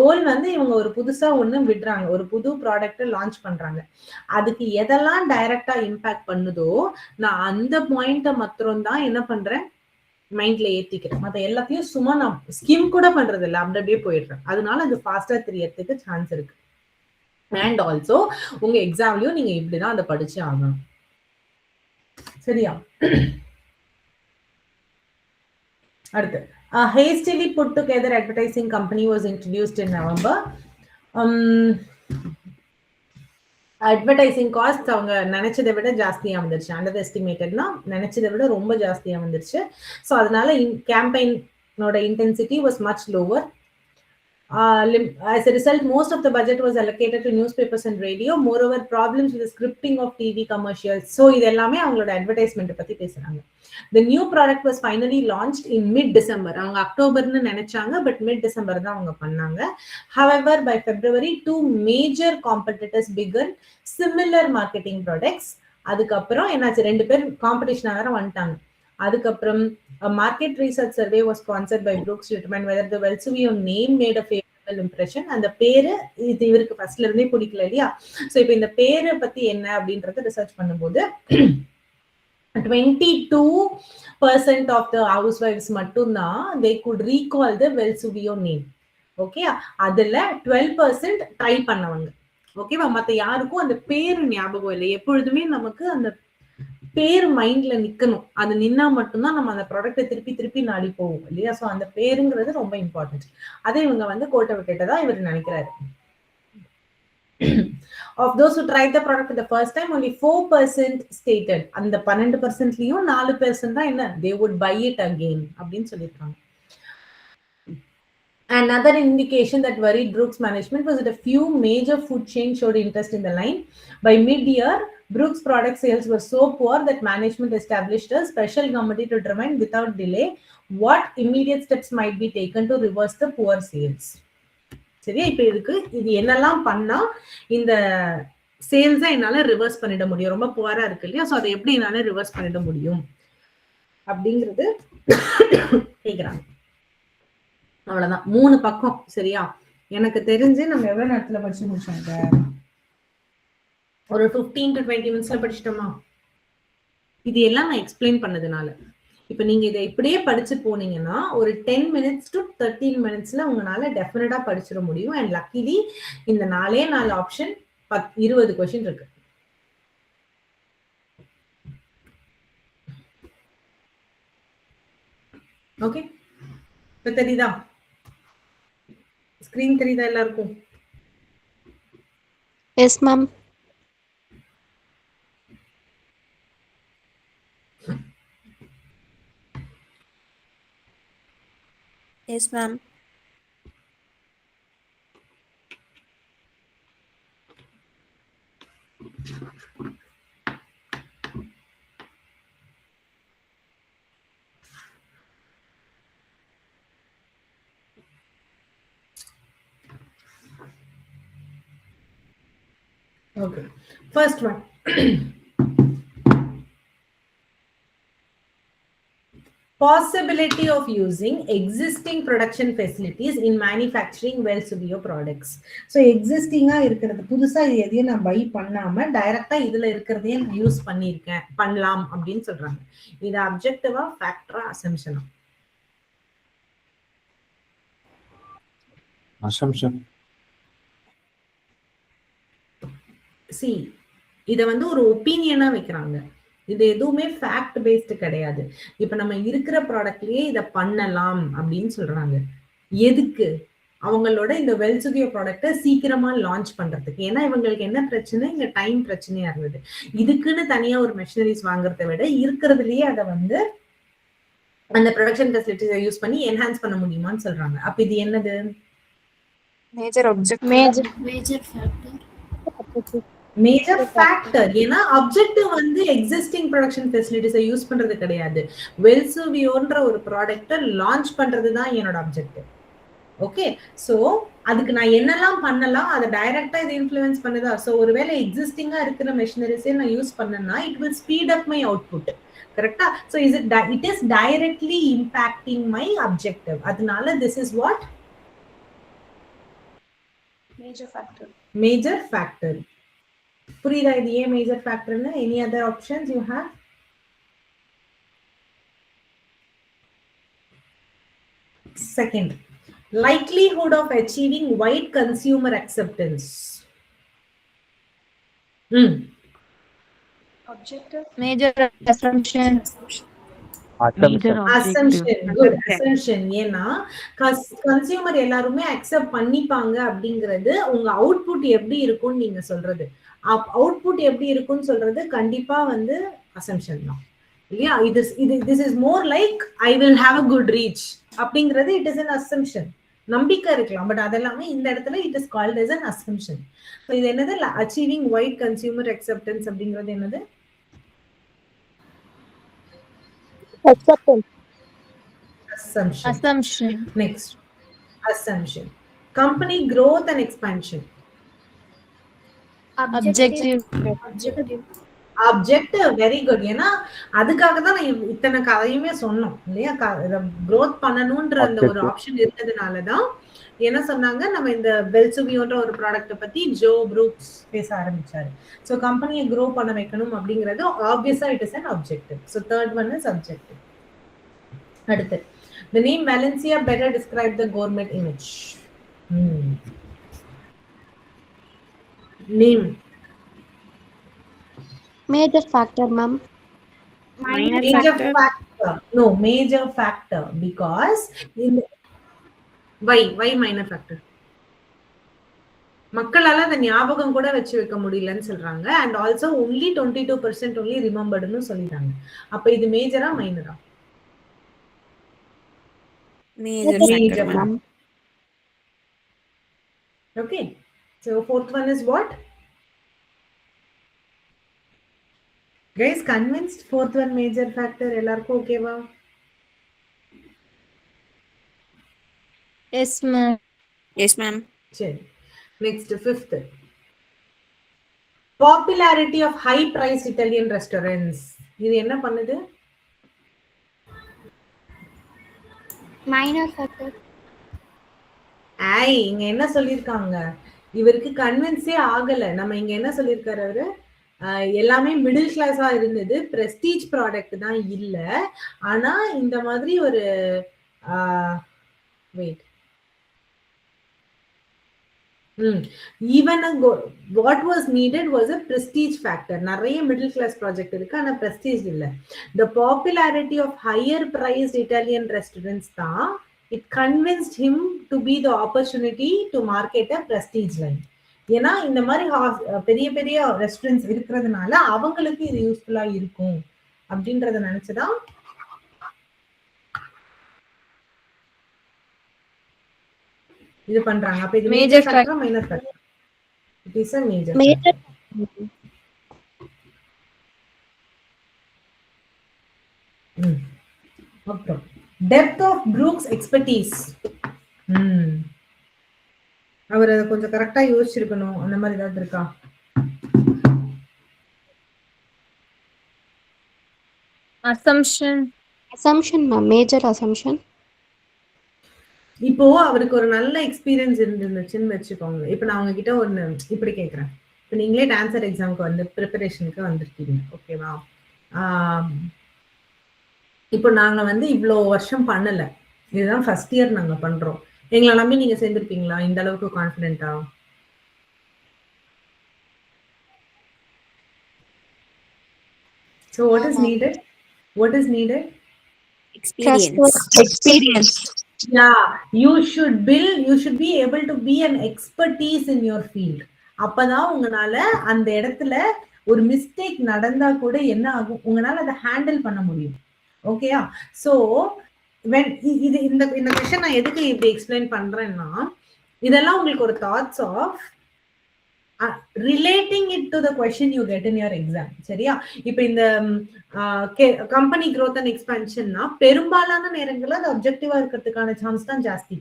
கோல் வந்து இவங்க ஒரு புதுசா ஒண்ணு விடுறாங்க, ஒரு புது ப்ராடக்ட் லான்ச் பண்றாங்க, அதுக்கு எதெல்லாம் டைரக்டா இம்பாக்ட் பண்ணுதோ நான் அந்த பாயிண்ட மாத்திரம் தான் என்ன பண்றேன், மைண்ட்ல ஏத்திக்கிறேன். மத்த எல்லாத்தையும் சும்மா நான் ஸ்கிம் கூட பண்றது இல்லை, அப்படியே போயிடுறேன். அதனால அது ஃபாஸ்டா தெரியறதுக்கு சான்ஸ் இருக்கு. அண்ட் ஆல்சோ உங்க எக்ஸாம்லயும் நீங்க இப்படிதான் அதை படிச்சு ஆகணும், சரியா? அடுத்து, a hastily put together advertising company was introduced in November. Advertising cost அவங்க நினைச்சதை விட ஜாஸ்தியா வந்துருச்சு. அண்டர் எஸ்டிமேட்டட்னா நினைச்சதை விட ரொம்ப ஜாஸ்தியா வந்துருச்சு. ஸோ அதனால கேம்பெயினோட intensity was much lower. As a result, most of the budget was allocated to newspapers and radio. Moreover, problems with the scripting of TV commercials. So இதெல்லாமே அவங்களோட அட்வர்டைஸ்மெண்ட் பத்தி பேசுறாங்க. The new product was finally launched in mid-December. அவங்க அக்டோபர்னு நினைச்சாங்க, but mid-December தான் அவங்க பண்ணாங்க. However, by February, two major competitors began similar marketing products. அதுக்கப்புறம் என்னாச்சு, 2 பேர் காம்படிஷன் வேற வந்துட்டாங்க. அதுக்கப்புறம் market research survey was sponsored by Brooks to determine whether the Velsuvio name made a favorable impression. அந்த பேரு இது இவருக்கு ஃபர்ஸ்ட்ல இருந்தே பிடிக்கல இல்லையா? சோ இப்போ இந்த பேரை பத்தி என்ன அப்படின்றத ரிசர்ச் பண்ணும்போது 22% of the housewives மட்டும்தான் they could recall the Velsuvio name. Okay, அதுல 12% ட்ரை பண்ணவங்க. ஓகேவா? மத்த யாருக்கும் அந்த பேரு ஞாபகம் இல்லை. எப்பொழுதுமே நமக்கு அந்த பேர் மைண்ட்ல நிக்கணும். அது நின்னா மட்டும்தான் நம்ம அந்த ப்ராடக்ட்டை திருப்பி திருப்பி நாடி போவோம் இல்லையா? சோ அந்த பேருங்கிறது ரொம்ப இம்பார்ட்டன்ட். அதை இவங்க வந்து கோட்டை விட்டுட்டதா இவர் நினைக்கிறாரு. Of those who tried the product for the first time, only 4% stated. அந்த 12%லயும் 4% தான் என்ன, they would buy it again அப்படின்னு சொல்லிருக்காங்க. Another indication that worried Brooks management was that a few major food chains showed interest in the line. By mid-year, Brooks product sales were so poor that management established a special committee to determine without delay what immediate steps might be taken to reverse the poor sales. சரியா? இப்ப இதுக்கு இது என்னெல்லாம் பண்ணா இந்த சேல்ஸை என்னால reverse பண்ணிட முடியும், ரொம்ப புவரா இருக்கு இல்லையா? சோ அதை எப்படி என்னால ரிவர்ஸ் பண்ணிட முடியும் அப்படிங்கிறது கேக்குறாங்க. அவ்வளவுதான், 3 பக்கம். சரியா? எனக்கு தெரிஞ்சு நம்ம எவ்வளவு நேரத்துல படிச்சு முடிச்சோங்க? ஒரு 15 to 20 minutesல படிச்சிட்டோமா? இது எல்லாம் நான் எக்ஸ்பிளைன் பண்ணதுனால இப்ப நீங்க இதை இப்படியே படிச்சு போனீங்கன்னா ஒரு 10 minutes to 13 minutesல உங்களால டெஃபினட்டா படிச்சிட முடியும். அண்ட் லக்கிலி இந்த 4 ஆப்ஷன் 20 கொஸ்டின் இருக்கு. ஓகே, இப்ப தெரியுதா? ஸ்கிரீன் தெரியுதா எல்லாருக்கும்? Yes, ma'am. Yes, ma'am. Okay, first one. Possibility of using existing production facilities in manufacturing Velsuvio products. So existing-ஆ இருக்கிறது, புதுசா எதையும் நான் பை பண்ணாம டைரக்டா இதுல இருக்கிறதையே நான் யூஸ் பண்ணிருக்கேன், பண்ணலாம் அப்படின்னு சொல்றாங்க. இது அப்ஜெக்டிவா, ஃபேக்டரா, அசம்ஷனா? அசம்ஷன். See, இத வந்து ஒரு ஒப்பீனியனா வைக்கிறாங்க. இது எதுவுமே ஃபேக்ட் பேஸ்ட் கிடையாது. இப்ப நம்ம இருக்கிற ப்ராடக்ட்லயே இத பண்ணலாம் அப்படின்னு சொல்றாங்க. எதுக்கு? அவங்களோட இந்த வெல்சுவியோ ப்ராடக்ட்டை சீக்கிரமா லான்ச் பண்றதுக்கு. ஏன்னா இவங்களுக்கு என்ன பிரச்சனை, இங்க டைம் பிரச்சனையா இருந்தது. இதுக்குன்னு தனியா ஒரு மெஷினரிஸ் வாங்குறதை விட இருக்கிறதுலயே அதை வந்து அந்த ப்ரொடக்ஷன் ஃபெசிலிட்டிஸை யூஸ் பண்ணி என்ஹான்ஸ் பண்ண முடியுமான்னு சொல்றாங்க. அப்ப இது என்னது? Major object. Major factor. ஏன்னா அப்ஜெக்டிவ் வந்து எக்ஸிஸ்டிங் ப்ரொடக்ஷன் ஃபெசிலிட்டிஸை யூஸ் பண்றது கிடையாது. வெல்சுவியோன்ற ஒரு ப்ராடக்ட்டை லான்ச் பண்றதுதான் என்னோட அப்ஜெக்டிவ். ஓகே, சோ அதுக்கு நான் என்னெல்லாம் பண்ணலாம், அதை டைரக்டா இது இன்ஃப்ளூயன்ஸ் பண்ணுதா? சோ ஒருவேளை எக்ஸிஸ்டிங்கா இருக்கிற மெஷினரிஸே நான் யூஸ் பண்ணேன்னா it will speed up my output. கரெக்டா? So it is directly impacting my objective. அதனால this is what major factor. புரியுதா இது ஏன் மேஜர் ஃபேக்டர்னு? Any other options you have? Second, likelihood of achieving wide consumer acceptance. Objective. Major assumption. Assumption. Good assumption. ஏன்னா consumer எல்லாருமே accept பண்ணிப்பாங்க அப்படிங்கிறது உங்க அவுட்புட் எப்படி இருக்கும்னு நீங்க சொல்றது. அவுட்புட் எப்படி இருக்கும்னு சொல்றது கண்டிப்பா வந்து அசம்ஷன் தான் இல்லையா? this is more like I will have a good reach அப்படிங்கிறது it is an assumption. நம்பிக்கை இருக்கலாம், பட் அதெல்லாமே இந்த இடத்துல it is called as an assumption. So இது என்னது? achieving wide consumer acceptance அப்படிங்கிறது என்னது? Assumption. Next, assumption. Company growth and expansion. Objective. Objective very good. ஏன்னா அதுக்காக தான் நான் இத்தனை கதையுமே சொன்னோம் இல்லையா? growth பண்ணணும்ன்ற அந்த ஒரு Objective. ஆப்ஷன் இருந்ததுனால தான் என்ன சொன்னாங்க, நம்ம இந்த வெல்சுவியோன்ற ஒரு ப்ராடக்ட்டை பத்தி ஜோ ப்ரூக்ஸ் பேச ஆரம்பிச்சாரு. ஸோ கம்பெனியை க்ரோ பண்ண வைக்கணும் அப்படிங்கிறது ஆப்வியஸா it is an objective. So third one is objective. அடுத்து the name Valencia better describe the gourmet image. Name. Major factor, ma'am. Major factor. No, major factor because in why minor factor? மக்களால அந்த ஞாபகம் கூட வச்சு வைக்க முடியலன்னு சொல்றாங்க. And also only 22% only rememberedன்னு சொல்லிட்டாங்க. அப்ப இது மேஜரா மைனரா? Major Major factor. factor. Okay. So fourth one is what? Guys, convinced? Fourth one major factor. எல்லாருக்கும் ஓகேவா? Yes, ma'am. Yes, ma'am. சரி. Next, fifth. Popularity of high-priced Italian restaurants. இது என்ன பண்ணுது? Minor factor. இங்க என்ன சொல்லிருக்காங்க? இவருக்கு கன்வின்ஸே ஆகல. நம்ம இங்க என்ன சொல்லிருக்காரு அவரு? எல்லாமே மிடில் கிளாஸா இருந்தது, பிரஸ்டீஜ் ப்ராடக்ட் தான் இல்ல. ஆனா இந்த மாதிரி ஒரு weight even what was needed was a prestige factor. நிறைய மிடில் கிளாஸ் ப்ராஜெக்ட் இருக்கு, ஆனா பிரஸ்டீஜ் இல்ல. The popularity of higher priced Italian restaurants தான் it convinced him to be the opportunity to market a prestige line. ஏன்னா இந்த மாதிரி பெரிய பெரிய ரெஸ்டாரண்ட்ஸ் இருக்கிறதுனால அவங்களுக்கு இது யூஸ்ஃபுல்லா இருக்கும் அப்படின்றத நினைச்சுதான் இது பண்றாங்க. அப்ப இது மேஜர் ஃபேக்டரா minor factor? It is a major factor. Okay. Depth of Brooks expertise. அவர் அதை கொஞ்சம் கரெக்டா யோசிச்சிருக்கணும். அந்த மாதிரி ஏதாவது இருக்கா? Assumption, ma'am. Major assumption. இப்போ அவருக்கு ஒரு நல்ல எக்ஸ்பீரியன்ஸ் இருந்துச்சுன்னு வச்சுக்கோங்க. இப்ப நான் உங்ககிட்ட ஒண்ணு இப்படி கேட்கிறேன். இப்ப நீங்களே டான்சர் எக்ஸாமுக்கு வந்து ப்ரிப்பரேஷனுக்கு வந்திருக்கீங்க, ஓகேவா? இப்போ நாங்க வந்து இவ்வளோ வருஷம் பண்ணல, இதுதான் ஃபர்ஸ்ட் இயர் நாங்க பண்றோம். எங்களை நம்பி நீங்க சேர்ந்திருப்பீங்களா இந்த அளவுக்கு கான்ஃபிடென்ட்டா? So what is needed? What is needed? Experience. Yeah, you should be able to be an expertise in your field. அப்பதான் உங்களால அந்த இடத்துல ஒரு மிஸ்டேக் நடந்தா கூட என்ன ஆகும், உங்களால அதை ஹேண்டில் பண்ண முடியும். ஓகேயா? சோ இது இந்த கொஸ்டின் நான் எதுக்கு இப்படி எக்ஸ்பிளைன் பண்றேன்னா, இதெல்லாம் உங்களுக்கு ஒரு thoughts of relating it to the question you get in your exam. சரியா? இப்ப இந்த கம்பெனி growth அண்ட் எக்ஸ்பான்ஷன்னா பெரும்பாலான நேரங்கள்ல அது அப்ஜெக்டிவா இருக்கிறதுக்கான சான்ஸ் தான் ஜாஸ்தி.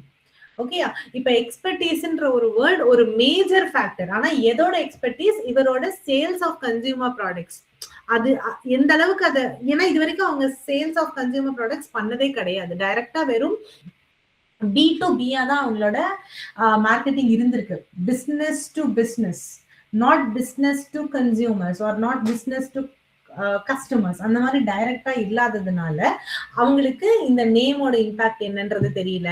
ஓகேயா? இப்ப எக்ஸ்பர்டீஸ்ன்ற ஒரு வேர்ட் ஒரு மேஜர் ஃபேக்டர். ஆனா எதோட எக்ஸ்பர்டீஸ்? இவரோட சேல்ஸ் ஆஃப் கன்சியூமர் ப்ராடக்ட்ஸ். அது எந்த அளவுக்கு அதை, ஏன்னா இது வரைக்கும் அவங்க சேல்ஸ் ஆஃப் கன்சியூமர் ப்ராடக்ட்ஸ் பண்ணதே கிடையாது. டைரக்டா வெறும் B2B தான் அவங்களோட மார்க்கெட்டிங் இருந்திருக்கு. Business to business, not business to consumers or not business to customers. அந்த மாதிரி டைரக்டா இல்லாததுனால அவங்களுக்கு இந்த நேமோட இம்பாக்ட் என்னன்றது தெரியல.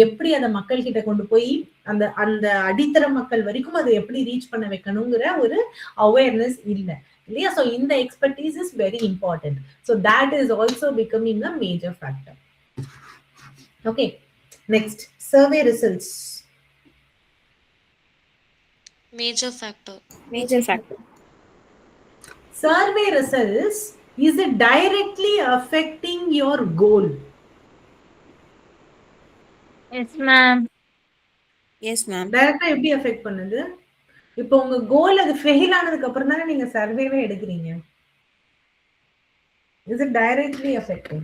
எப்படி அதை மக்கள் கிட்ட கொண்டு போய் அந்த அந்த அடித்தர மக்கள் வரைக்கும் அதை எப்படி ரீச் பண்ண வைக்கணுங்கிற ஒரு அவேர்னஸ் இல்லை இல்லையா? ஸோ இந்த expertise is very important. So that is also becoming a major factor. Okay, next, survey results. Major factor. Survey results, is it directly affecting your goal? Yes, ma'am. டைரக்டா எப்படி affect பண்ணுது? இப்போ உங்க கோல் அது fail ஆனதுக்கு அப்புறம் தானே நீங்க சர்வேவே எடுக்கிறீங்க. Is it directly affecting?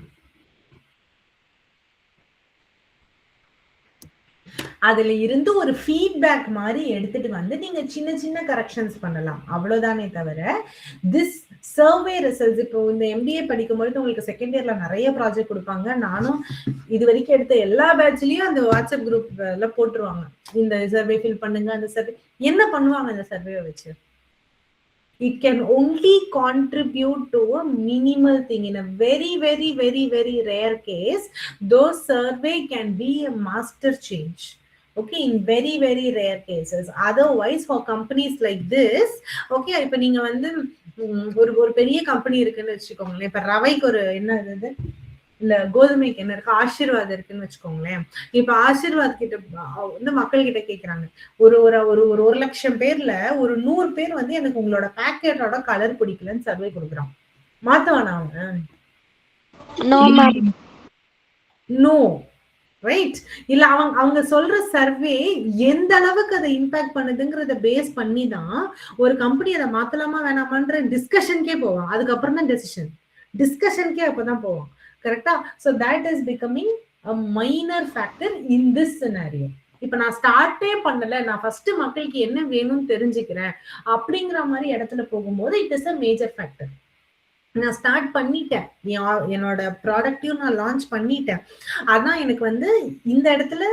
அதுல இருந்து ஒரு ஃபீட்பேக் மாதிரி எடுத்துட்டு வந்து நீங்க சின்ன சின்ன கரெக்ஷன்ஸ் பண்ணலாம், அவ்வளவுதானே தவிர திஸ் சர்வே ரிசல்ட்ஸ். இப்போ இந்த எம்பிஏ படிக்கும்போது உங்களுக்கு செகண்ட் இயர்ல நிறைய ப்ராஜெக்ட் கொடுப்பாங்க. நானும் இது வரைக்கும் எடுத்த எல்லா பேட்ச்லயும் அந்த வாட்ஸ்அப் குரூப்ல போட்டுருவாங்க, இந்த சர்வே ஃபில் பண்ணுங்க. அந்த சர்வே என்ன பண்ணுவாங்க? அந்த சர்வேவை வச்சு it can only contribute to a minimal thing. In a very very very very rare case, those survey can be a master change. Okay, in very very rare cases. Otherwise for companies like this, okay, இப்ப நீங்க வந்து ஒரு பெரிய company இருக்குன்னு வச்சுக்கோங்களேன். இப்ப ரவைக்கு ஒரு என்ன இது இல்ல கோதுமைக்கு என்ன இருக்கு, ஆசீர்வாத் இருக்குன்னு வச்சுக்கோங்களேன். இப்ப ஆசீர்வாத் கிட்ட வந்து மக்கள் கிட்ட கேக்குறாங்க, ஒரு ஒரு ஒரு ஒரு 1,00,000 பேர்ல ஒரு 100 பேர் வந்து எனக்கு உங்களோட பேக்கெட்டோட கலர் பிடிக்கலன்னு சர்வே கொடுக்குறான். மாத்துவானா அவன்? No, ma'am. No, right? இல்ல அவங்க சொல்ற சர்வே எந்த அளவுக்கு அதை இம்பாக்ட் பண்ணுதுங்கிறத பேஸ் பண்ணி தான் ஒரு கம்பெனி அதை மாத்தலாமா வேணாமான்ற டிஸ்கஷனுக்கே போவான். அதுக்கப்புறம் தான் டெசிஷன், டிஸ்கஷனுக்கே அப்பதான் போவான். கரெக்டா? So that is becoming a minor factor in this scenario. இப்ப நான் ஸ்டார்ட்டே பண்ணல, நான் ஃபர்ஸ்ட் மக்களுக்கு என்ன வேணும்னு தெரிஞ்சுக்கிறேன் அப்படிங்கிற மாதிரி இடத்துல போகும்போது it is a major factor. நான் ஸ்டார்ட் பண்ணிட்டேன், என்னோட ப்ராடக்டையும் நான் லான்ச் பண்ணிட்டேன். அதான் எனக்கு வந்து இந்த இடத்துல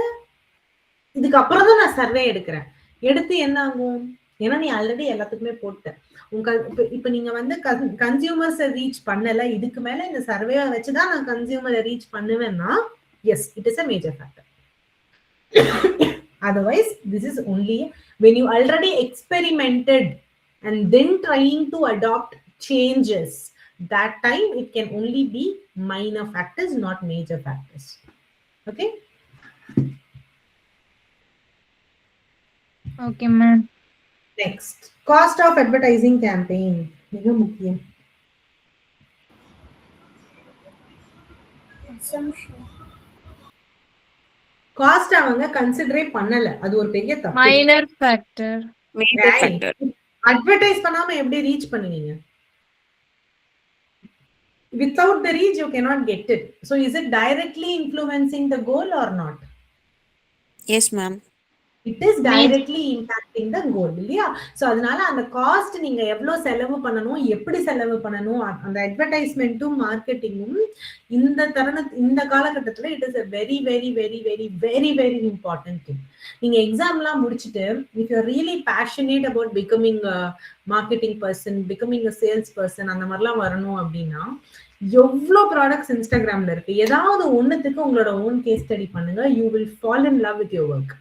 இதுக்கப்புறம் தான் நான் சர்வே எடுக்கிறேன். எடுத்து என்ன ஆகும்? ஏன்னா நீ ஆல்ரெடி எல்லாத்துக்குமே போட்ட இப்ப நீங்க வந்து கன்சியூமர்ஸை ரீச் பண்ணல, இதுக்கு மேல இந்த சர்வே வச்சுதான் நான் கன்சியூமரை ரீச் பண்ணுவேன்னா yes, it is a major factor. Otherwise this is only when you already experimented and then trying to adopt changes, that time it can only be minor factors, not major factors. Okay, Okay, ma'am. next, cost of advertising campaign. மிக முக்கியம். Cost அவங்க கன்சிடரே பண்ணல, அது ஒரு பெரிய தப்பு. Minor factor. Major factor. Advertise பண்ணாம எப்படி ரீச் பண்ணுவீங்க? Without the reach you cannot get it. So is it directly influencing the goal or not? Yes, ma'am. It is directly impacting the goal, இல்லையா? சோ அதனால அந்த cost நீங்க எவ்வளவு செலவு பண்ணணும், எப்படி செலவு பண்ணணும், அந்த அட்வர்டைஸ்மெண்ட்டும் மார்க்கெட்டிங்கும் இந்த காலகட்டத்துல it is a very very very very very very important thing. நீங்க எக்ஸாம்லாம் முடிச்சுட்டு if you are really passionate about becoming a marketing person, becoming a sales person, அந்த மாதிரிலாம் வரணும் அப்படின்னா எவ்வளோ ப்ராடக்ட்ஸ் இன்ஸ்டாகிராம்ல இருக்கு. ஏதாவது ஒண்ணுத்துக்கு உங்களோட ஓன் கேஸ் ஸ்டடி பண்ணுங்க, you will fall in love with your work.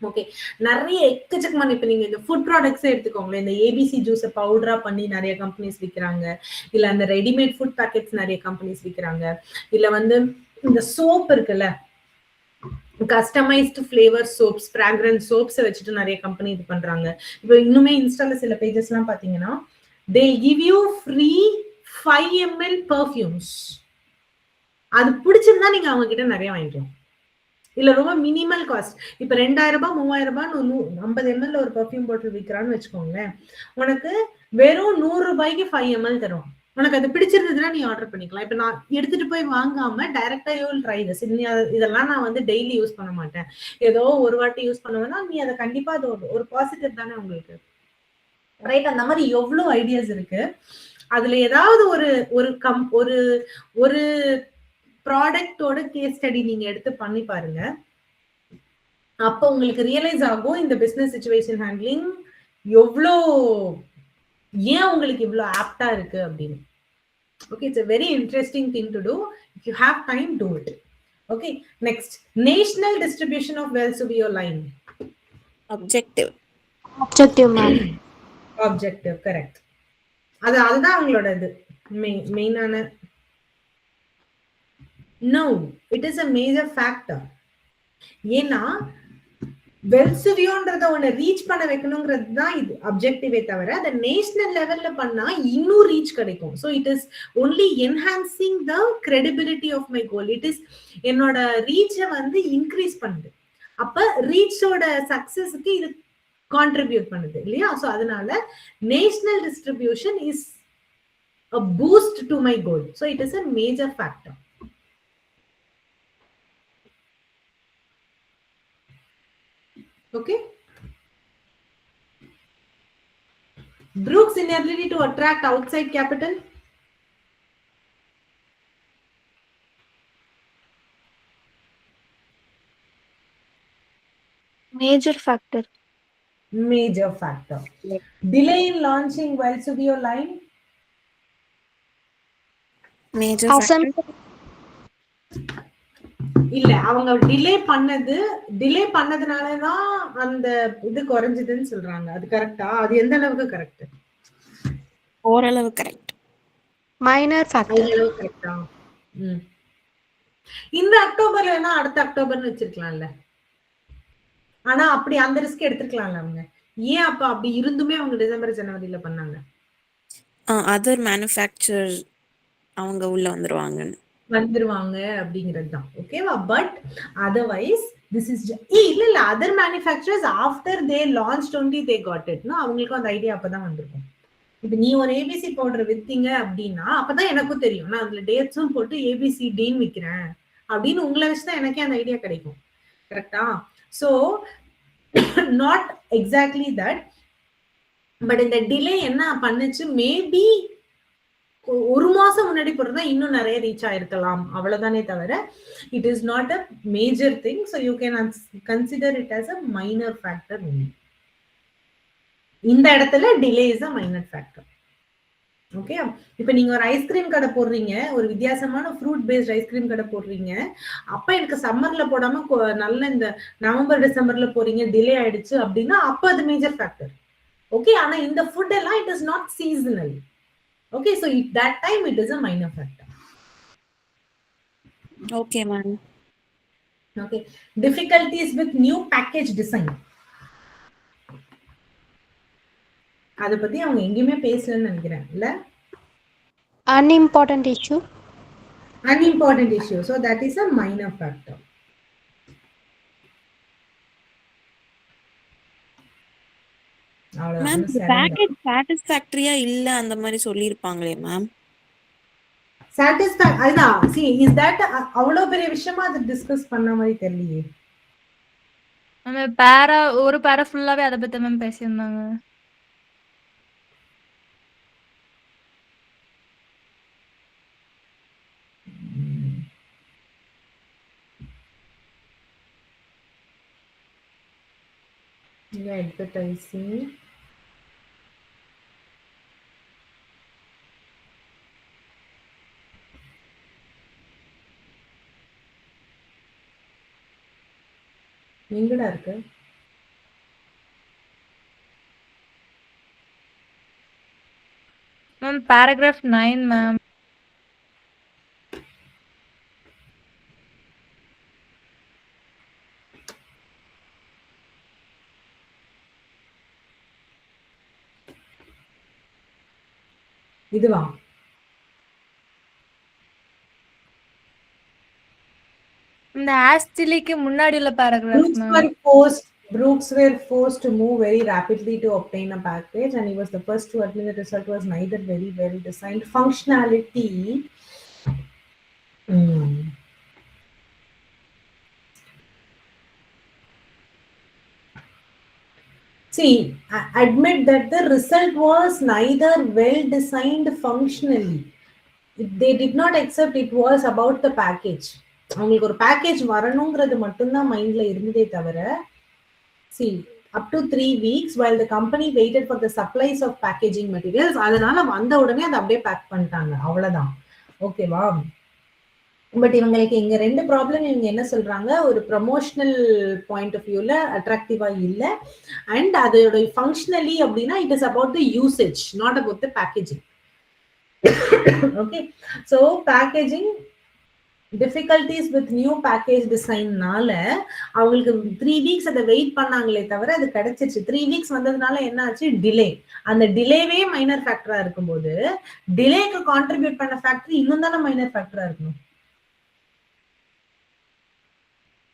Okay, நிறைய எக்கச்சக்கமான இப்ப நீங்க இந்த ஃபுட் ப்ராடக்ட்ஸே எடுத்துக்கோங்களேன். இந்த ஏபிசி ஜூஸை பவுடரா பண்ணி நிறைய கம்பெனிஸ் விற்கிறாங்க, இல்ல அந்த ரெடிமேட் ஃபுட் பேக்கெட்ஸ் நிறைய கம்பெனிஸ் விற்கிறாங்க, இல்ல வந்து இந்த சோப் இருக்குல்ல, கஸ்டமைஸ்டு ஃபிளேவர் சோப்ஸ், ஃப்ராக்ரன்ஸ் சோப்ஸை வச்சுட்டு நிறைய கம்பெனி இது பண்றாங்க. இப்போ இன்னுமே இன்ஸ்டால சில பேஜஸ் எல்லாம் பாத்தீங்கன்னா they give you free 5 ml perfumes. அது பிடிச்சிருந்தா நீங்க அவங்க கிட்ட நிறைய வாங்கிக்கலாம். இல்ல ரொம்ப மினிமல் காஸ்ட், இப்ப 2,000 ரூபாய் 3,000 ரூபாய் 50 ml ஒரு பர்ஃபியூம் பாட்டில் விற்கிறான்னு வச்சுக்கோங்களேன். உனக்கு வெறும் 100 ரூபாய்க்கு 5 ml தரும். உனக்கு அது பிடிச்சிருந்ததுன்னா நீ ஆர்டர் பண்ணிக்கலாம். இப்ப நான் எடுத்துட்டு போய் வாங்காம டைரக்டா யூ வில் ட்ரை திஸ். இதெல்லாம் நான் வந்து டெய்லி யூஸ் பண்ண மாட்டேன், ஏதோ ஒரு வாட்டி யூஸ் பண்ணுவேன்னா நீ அதை கண்டிப்பா அது ஒரு பாசிட்டிவ் தானே உங்களுக்கு, ரைட்? அந்த மாதிரி எவ்வளவு ஐடியாஸ் இருக்கு. அதுல ஏதாவது ஒரு ப்ராடக்டோட கேஸ் ஸ்டடி நீங்க எடுத்து பண்ணி பாருங்க. அப்ப உங்களுக்கு ரியலைஸ் ஆகும் இந்த பிசினஸ் சிச்சுவேஷன் ஹேண்ட்லிங் எவ்வளோ, ஏன் உங்களுக்கு இவ்வளோ ஆப்டா இருக்கு அப்படின்னு. Okay, it's a very interesting thing to do. If you have time, do it. Okay, next, national distribution of Wellsuvio line. Objective. Objective, ma'am. Objective, correct. அதுதான் அவங்களோட இது மெயினான. No, it is a major factor. ஏன்னா வெல்சுவியோன்றத ஒண்ணு reach பண்ண வைக்கணுங்கிறது தான் இது அப்ஜெக்டிவே தவிர அதை நேஷனல் லெவல்ல பண்ணா இன்னும் ரீச் கிடைக்கும். So it is only enhancing the credibility of my goal. It is என்னோட ரீச்சை வந்து இன்க்ரீஸ் பண்ணுது. அப்ப ரீச்சோட சக்சஸ்க்கு இது கான்ட்ரிபியூட் பண்ணுது இல்லையா? ஸோ அதனால national distribution is a boost to my goal. So it is a major factor. Okay. Brooks' inability to attract outside capital. Major factor. Major factor. Delay in launching Valsugio line. Major factor. Assumption. இல்ல அவங்க delay பண்ணதுனாலதான் அந்த இது குறைஞ்சதுன்னு சொல்றாங்க. அது கரெக்டா? அது எந்த அளவுக்கு கரெக்ட்? ஓரளவு கரெக்ட். Minor factor. ஓரளவு கரெக்டா? இந்த அக்டோபர்ல வேணா அடுத்த அக்டோபர்னு வச்சிருக்கலாம்ல. ஆனா அப்படி அந்த ரிஸ்க் எடுத்துக்கலாம்ல அவங்க. ஏன் அப்ப அப்படி இருந்துமே அவங்க டிசம்பர் ஜனவரியில பண்ணாங்க? அதர் மேனுஃபேக்சர் அவங்க உள்ள வந்துருவாங்க அப்படிங்கிறது தான். ஓகேவா? பட் அதர்வைஸ் திஸ் இஸ் இல்ல other manufacturers after they launch only they got it. அவங்களுக்கும் அந்த ஐடியா அப்பதான் வந்திருக்கும். இப்ப நீ ஒரு ஏபிசி பவுடர் வித்தீங்க அப்படின்னா அப்பதான் எனக்கும் தெரியும். நான் அதுல டேட்ஸும் போட்டு ஏபிசி டீன் விக்கிறேன் அப்படின்னு உங்களை வச்சுதான் எனக்கே அந்த ஐடியா கிடைக்கும். கரெக்டா? So not exactly that. But இந்த டிலே என்ன பண்ணுச்சு, மேபி ஒரு மாசம் முன்னாடி போடுறதா இன்னும் நிறைய ரீச் ஆயிருக்கலாம், அவ்வளவுதானே தவிர it is not a major thing. So you can consider it as a minor factor. இந்த இடத்துல delay is a minor factor. Okay. இப்ப நீங்க ஒரு ஐஸ்கிரீம் கடை போடுறீங்க, ஒரு வித்தியாசமான ஃப்ரூட் பேஸ்ட் ஐஸ்கிரீம் கடை போடுறீங்க. அப்ப எனக்கு சம்மர்ல போடாம நல்ல இந்த நவம்பர் டிசம்பர்ல போறீங்க, டிலே ஆயிடுச்சு அப்படின்னா அப்ப அது மேஜர் ஃபேக்டர். ஓகே. ஆனா இந்த ஃபுட் எல்லாம் it is not seasonal. Okay, so at that time it is a minor factor. Okay, ma'am. Okay. Difficulties with new package design. அத பத்தி அவங்க எங்கயுமே பேசலன்னு நினைக்கிறேன் இல்ல? Unimportant issue. Unimportant issue. So that is a minor factor. Ma'am package சாட்டிஸ்ஃபேக்டரியா இல்ல அந்த மாதிரி சொல்லிருப்பாங்களே மேம். அதுதான். see is that அவ்வளவு பெரிய விஷயமா அது டிஸ்கஸ் பண்ண மாதிரி தெரியலையே. மேம் ஒரு பேரா ஃபுல்லாவே அத பத்தி மேம் பேசியிருந்தாங்க. advertising. எங்கடா இருக்கு? Ma'am paragraph 9 ma'am. இதுவா? இந்த ஆஸ்டிலிக்கு முன்னாடி உள்ள paragraph ma'am. Brooks were forced to move very rapidly to obtain a package, and he was the first to admit the result was neither very well designed functionality. See, admit that the result was neither well designed functionally. They did not accept it was about the package. அவங்களுக்கு ஒரு package வரணுங்கிறது மட்டும்தான் மைண்ட்ல இருந்ததே தவிர, see up to 3 weeks while the company waited for the supplies of packaging materials, அதனால வந்த உடனே அதை அப்படியே பேக் பண்ணிட்டாங்க, அவ்வளவுதான். ஓகேவா? பட் இவங்களுக்கு இங்க ரெண்டு ப்ராப்ளம். இவங்க என்ன சொல்றாங்க, ஒரு ப்ரமோஷனல் பாயிண்ட் ஆஃப் வியூல அட்ராக்டிவா இல்ல, அண்ட் அதோட ஃபங்க்ஷனலி அப்படின்னா it is about the usage, not about the packaging. Okay. So packaging difficulties with new பேக்கேஜ் டிசைன்னால அவங்களுக்கு 3 வீக்ஸ் அதை வெயிட் பண்ணாங்களே தவிர அது கிடைச்சிருச்சு. 3 வீக்ஸ் வந்ததுனால என்ன ஆச்சு, டிலே. அந்த டிலேவே மைனர் ஃபேக்டரா இருக்கும்போது டிலேக்கு கான்ட்ரிபியூட் பண்ண ஃபேக்டர் இன்னும் தானே மைனர் ஃபேக்டரா இருக்கணும்.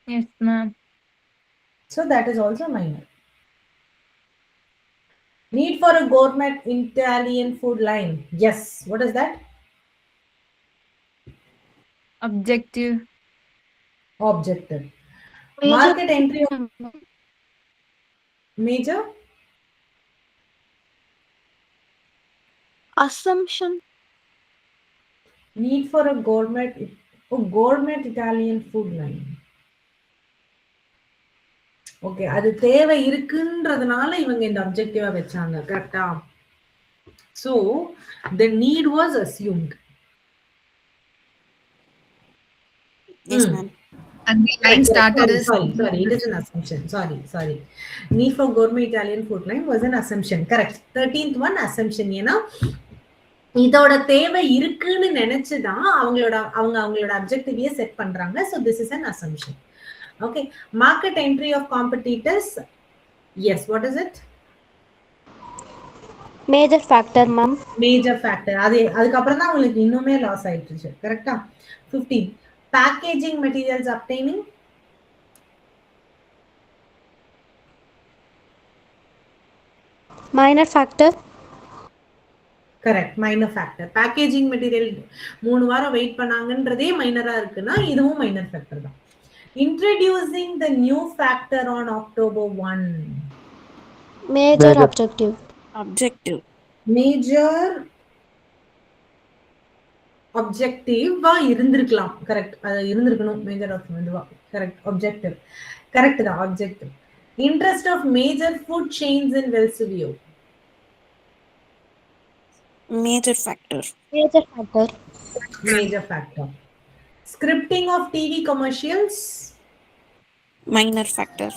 Yes ma'am. So that is also minor. Need for a gourmet Italian food line. Yes. What is that? Objective. Market entry. Major? Assumption. Need for a gourmet Italian food line. Okay, அது தேவை இருக்குன்றதுனால இவங்க இந்த அப்ஜெக்டிவா வச்சாங்க. கரெக்டா? So the need was assumed. Yes, ma'am. And the line started as Sorry, it is an assumption. Sorry. Need for gourmet Italian food line was an assumption. Correct. 13th one assumption. ஏன்னா இதோட தேவை இருக்குன்னு நினைச்சுதான் அவங்களோட அப்ஜெக்டிவையே set பண்றாங்க. So this is an assumption. Okay. Market entry of competitors. Yes, what is it? Major factor, ma'am. Major factor. அதுக்கப்புறம் தான் உங்களுக்கு இன்னுமே லாஸ் ஆயிடுச்சு. கரெக்டா? 15. Packaging materials obtaining. Minor factor. Correct, minor factor. Packaging material 3 வாரம் wait பண்ணாங்கன்றதே மைனரா இருக்குன்னா இதுவும் minor factor தான். Introducing the new factor on October 1. Major objective. Objective. Major objective-ஆ இருந்திருக்கலாம். கரெக்ட், அது இருந்திருக்கணும். மேஜர் ஆப்ஜெக்டிவா. Correct, objective. கரெக்ட் தான், objective. Interest of major food chains in Vesuvio. Major factor. Major factor. Major factor. Scripting of TV commercials. Minor factor.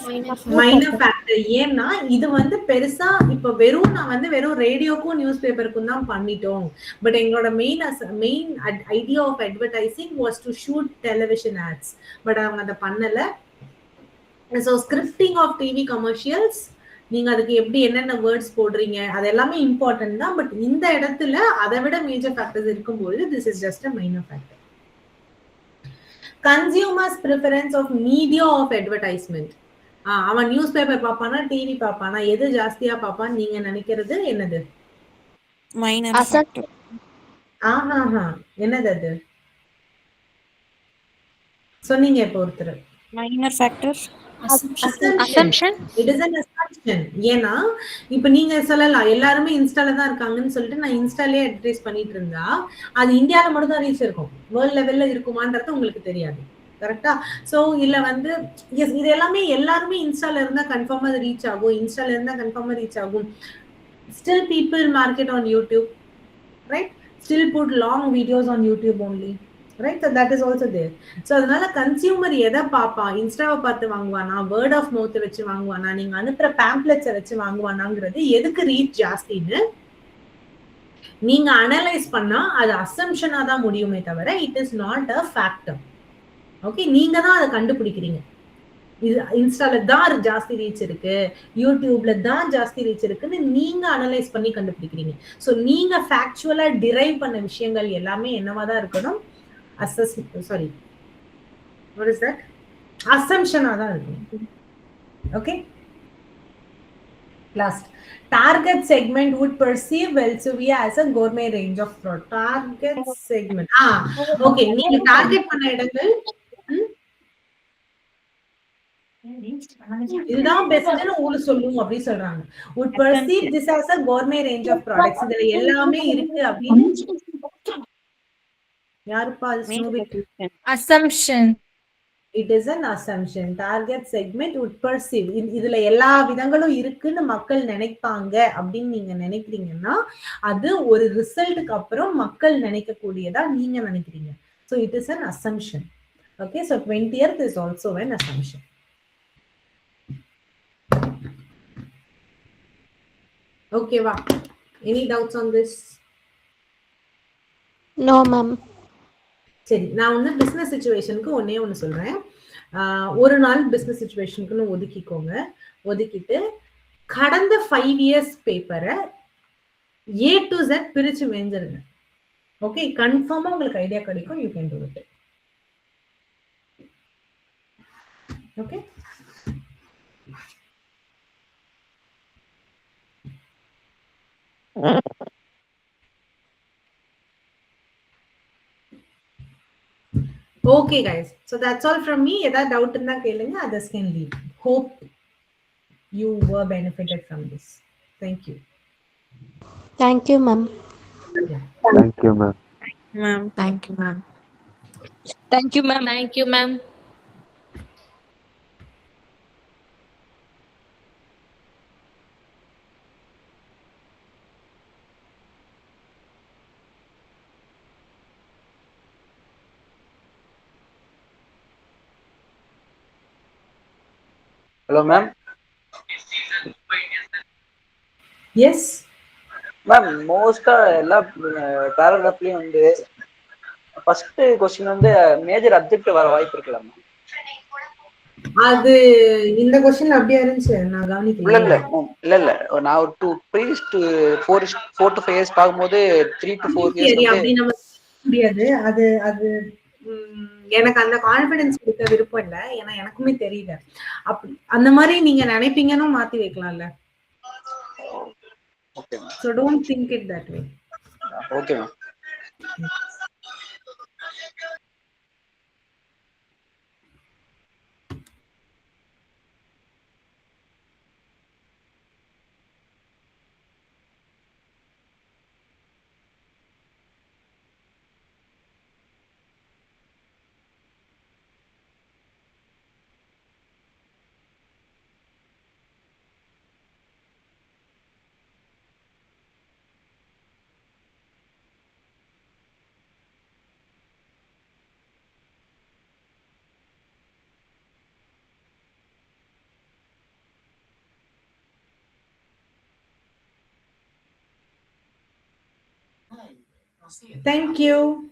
Minor factor. ஏன்னா இது வந்து பெருசா இப்ப நான் வெறும் ரேடியோக்கும் நியூஸ் பேப்பருக்கும் தான் பண்ணிட்டோம். பட் எங்களோட main idea of advertising was to shoot television ads. But அவங்க அதை பண்ணல. So scripting of TV commercials, நீங்க அதுக்கு எப்படி என்னென்ன வேர்ட்ஸ் போடுறீங்க அது எல்லாமே இம்பார்ட்டன்ட் தான். பட் இந்த இடத்துல அதை விட மேஜர் ஃபேக்டர்ஸ் இருக்கும்போது this is just a minor factor. Consumers preference of media of advertisement. அவன் நியூஸ் பேப்பர் பார்ப்பானா டிவி பார்ப்பானா எது ஜாஸ்தியா பார்ப்பான்னு நீங்க நினைக்கிறது என்னது? Minor factor. என்னது அது சொன்னீங்க இப்போ ஒருத்தர். Minor factor. Assumption. It is an assumption. ஏன்னா இப்ப நீங்க சொல்லலாம் எல்லாருமே இன்ஸ்டால தான் இருக்காங்கன்னு சொல்லிட்டு நான் இன்ஸ்டாலே அட்வர்டைஸ் பண்ணிட்டு இருந்தா அது இந்தியால மட்டும் தான் ரீச் இருக்கும், வேர்ல்ட் லெவல்ல இருக்குமான்றது உங்களுக்கு தெரியாது. கரெக்டா? சோ இல்ல வந்து எஸ் இது எல்லாமே எல்லாருமே இன்ஸ்டால இருந்தா கன்ஃபார்மா அது ரீச் ஆகும், இன்ஸ்டால இருந்தா கன்ஃபார்மா ரீச் ஆகும். Still people market on YouTube, right? Still put long videos on YouTube only. Right? So that is also there. So அதனால கன்சியூமர் எதை பார்ப்பான்? இன்ஸ்டாவை பார்த்து வாங்குவானா, வேர்ட் ஆஃப் மவுத் வச்சு வாங்குவானா, நீங்க அனுப்புற பேம்ப்ளெட்ஸை வச்சு வாங்குவானாங்கிறது எதுக்கு ரீச் ஜாஸ்தின்னு நீங்க அனலைஸ் பண்ணா அது அசம்ஷனா தான் முடியுமே தவிர it is not a factor. Okay, நீங்க தான் அதை கண்டுபிடிக்கிறீங்க. இது இன்ஸ்டால தான் ஜாஸ்தி ரீச் இருக்கு, யூடியூப்ல தான் ஜாஸ்தி ரீச் இருக்குன்னு நீங்க அனலைஸ் பண்ணி கண்டுபிடிக்கிறீங்க. ஸோ நீங்க ஃபேக்சுவலா டிரைவ் பண்ண விஷயங்கள் எல்லாமே என்னவா தான் இருக்கணும்? assumption-ஆ தான் இருக்கும். Okay? Last. Target segment would perceive Velsuvia as a gourmet range of product. Target segment. Okay. நீங்க டார்கெட் பண்ண இடங்கள் இதுதான் பெஸ்ட்னு உங்களுக்கு சொல்லுங்க அப்படி சொல்றாங்க. would perceive this as a gourmet range of products. இதுல எல்லாமே இருக்கு அப்படின்னு யாருப்பா assumption. It is an assumption. Target segment would perceive. இதுல எல்லா விதங்களும் இருக்குன்னு மக்கள் நினைப்பாங்க அப்படின்னு நீங்க நினைக்கிறீங்கன்னா அது ஒரு ரிசல்ட்டுக்கு அப்புறம் மக்கள் நினைக்கக்கூடியதா நீங்க நினைக்கிறீங்க. So it is an assumption. Okay, so 20th is also an assumption. Okay, wow. Any doubts on this? No, ma'am. சரி, நான் வந்து பிசினஸ் சிச்சுவேஷனுக்கு ஒண்ணு சொல்றேன். ஒரு நாள் பிசினஸ் சிச்சுவேஷனுக்குன்னு ஒதுக்கிக்கோங்க. ஒதுக்கிட்டு கடந்த 5 years பேப்பரை A to Z பிரிச்சு மேஞ்சிருங்க. ஓகே, கன்ஃபார்மா உங்களுக்கு ஐடியா கிடைக்கும். You can to it. Okay, okay guys, so that's all from me. ஏதாவது டவுட் இருந்தா கேளுங்க. others can leave. Hope you were benefited from this. Thank you. Thank you, ma'am. Yeah. Thank you, ma'am. Ma'am thank you ma'am. Thank you, ma'am. Thank you, ma'am. Hello ma'am. Yes. Ma'am மோஸ்டா எல்லா பேராகிராஃப்லயும் வந்து first question வந்து major object வர வாய்ப்பு இருக்குல்ல ma'am? அது இந்த question அப்படியே இருந்துச்சு, நான் இல்ல கவனிக்கல. இல்ல இல்ல இல்ல நான் ஒரு ப்ரீவியஸ் 4 to 5 years பார்க்கும்போது 3 to 4 years சரி, வந்து அப்படி நம்ம சொல்ல முடியாது. அது அது எனக்கு அந்த கான்ஃபிடன்ஸ் கொடுக்க விருப்பம் இல்ல. ஏன்னா எனக்குமே தெரியல. அப்படி அந்த மாதிரி நீங்க நினைப்பீங்கன்னு மாத்தி வைக்கலாம்ல. Okay ma'am. So don't think it that way. Okay ma'am. Thank you.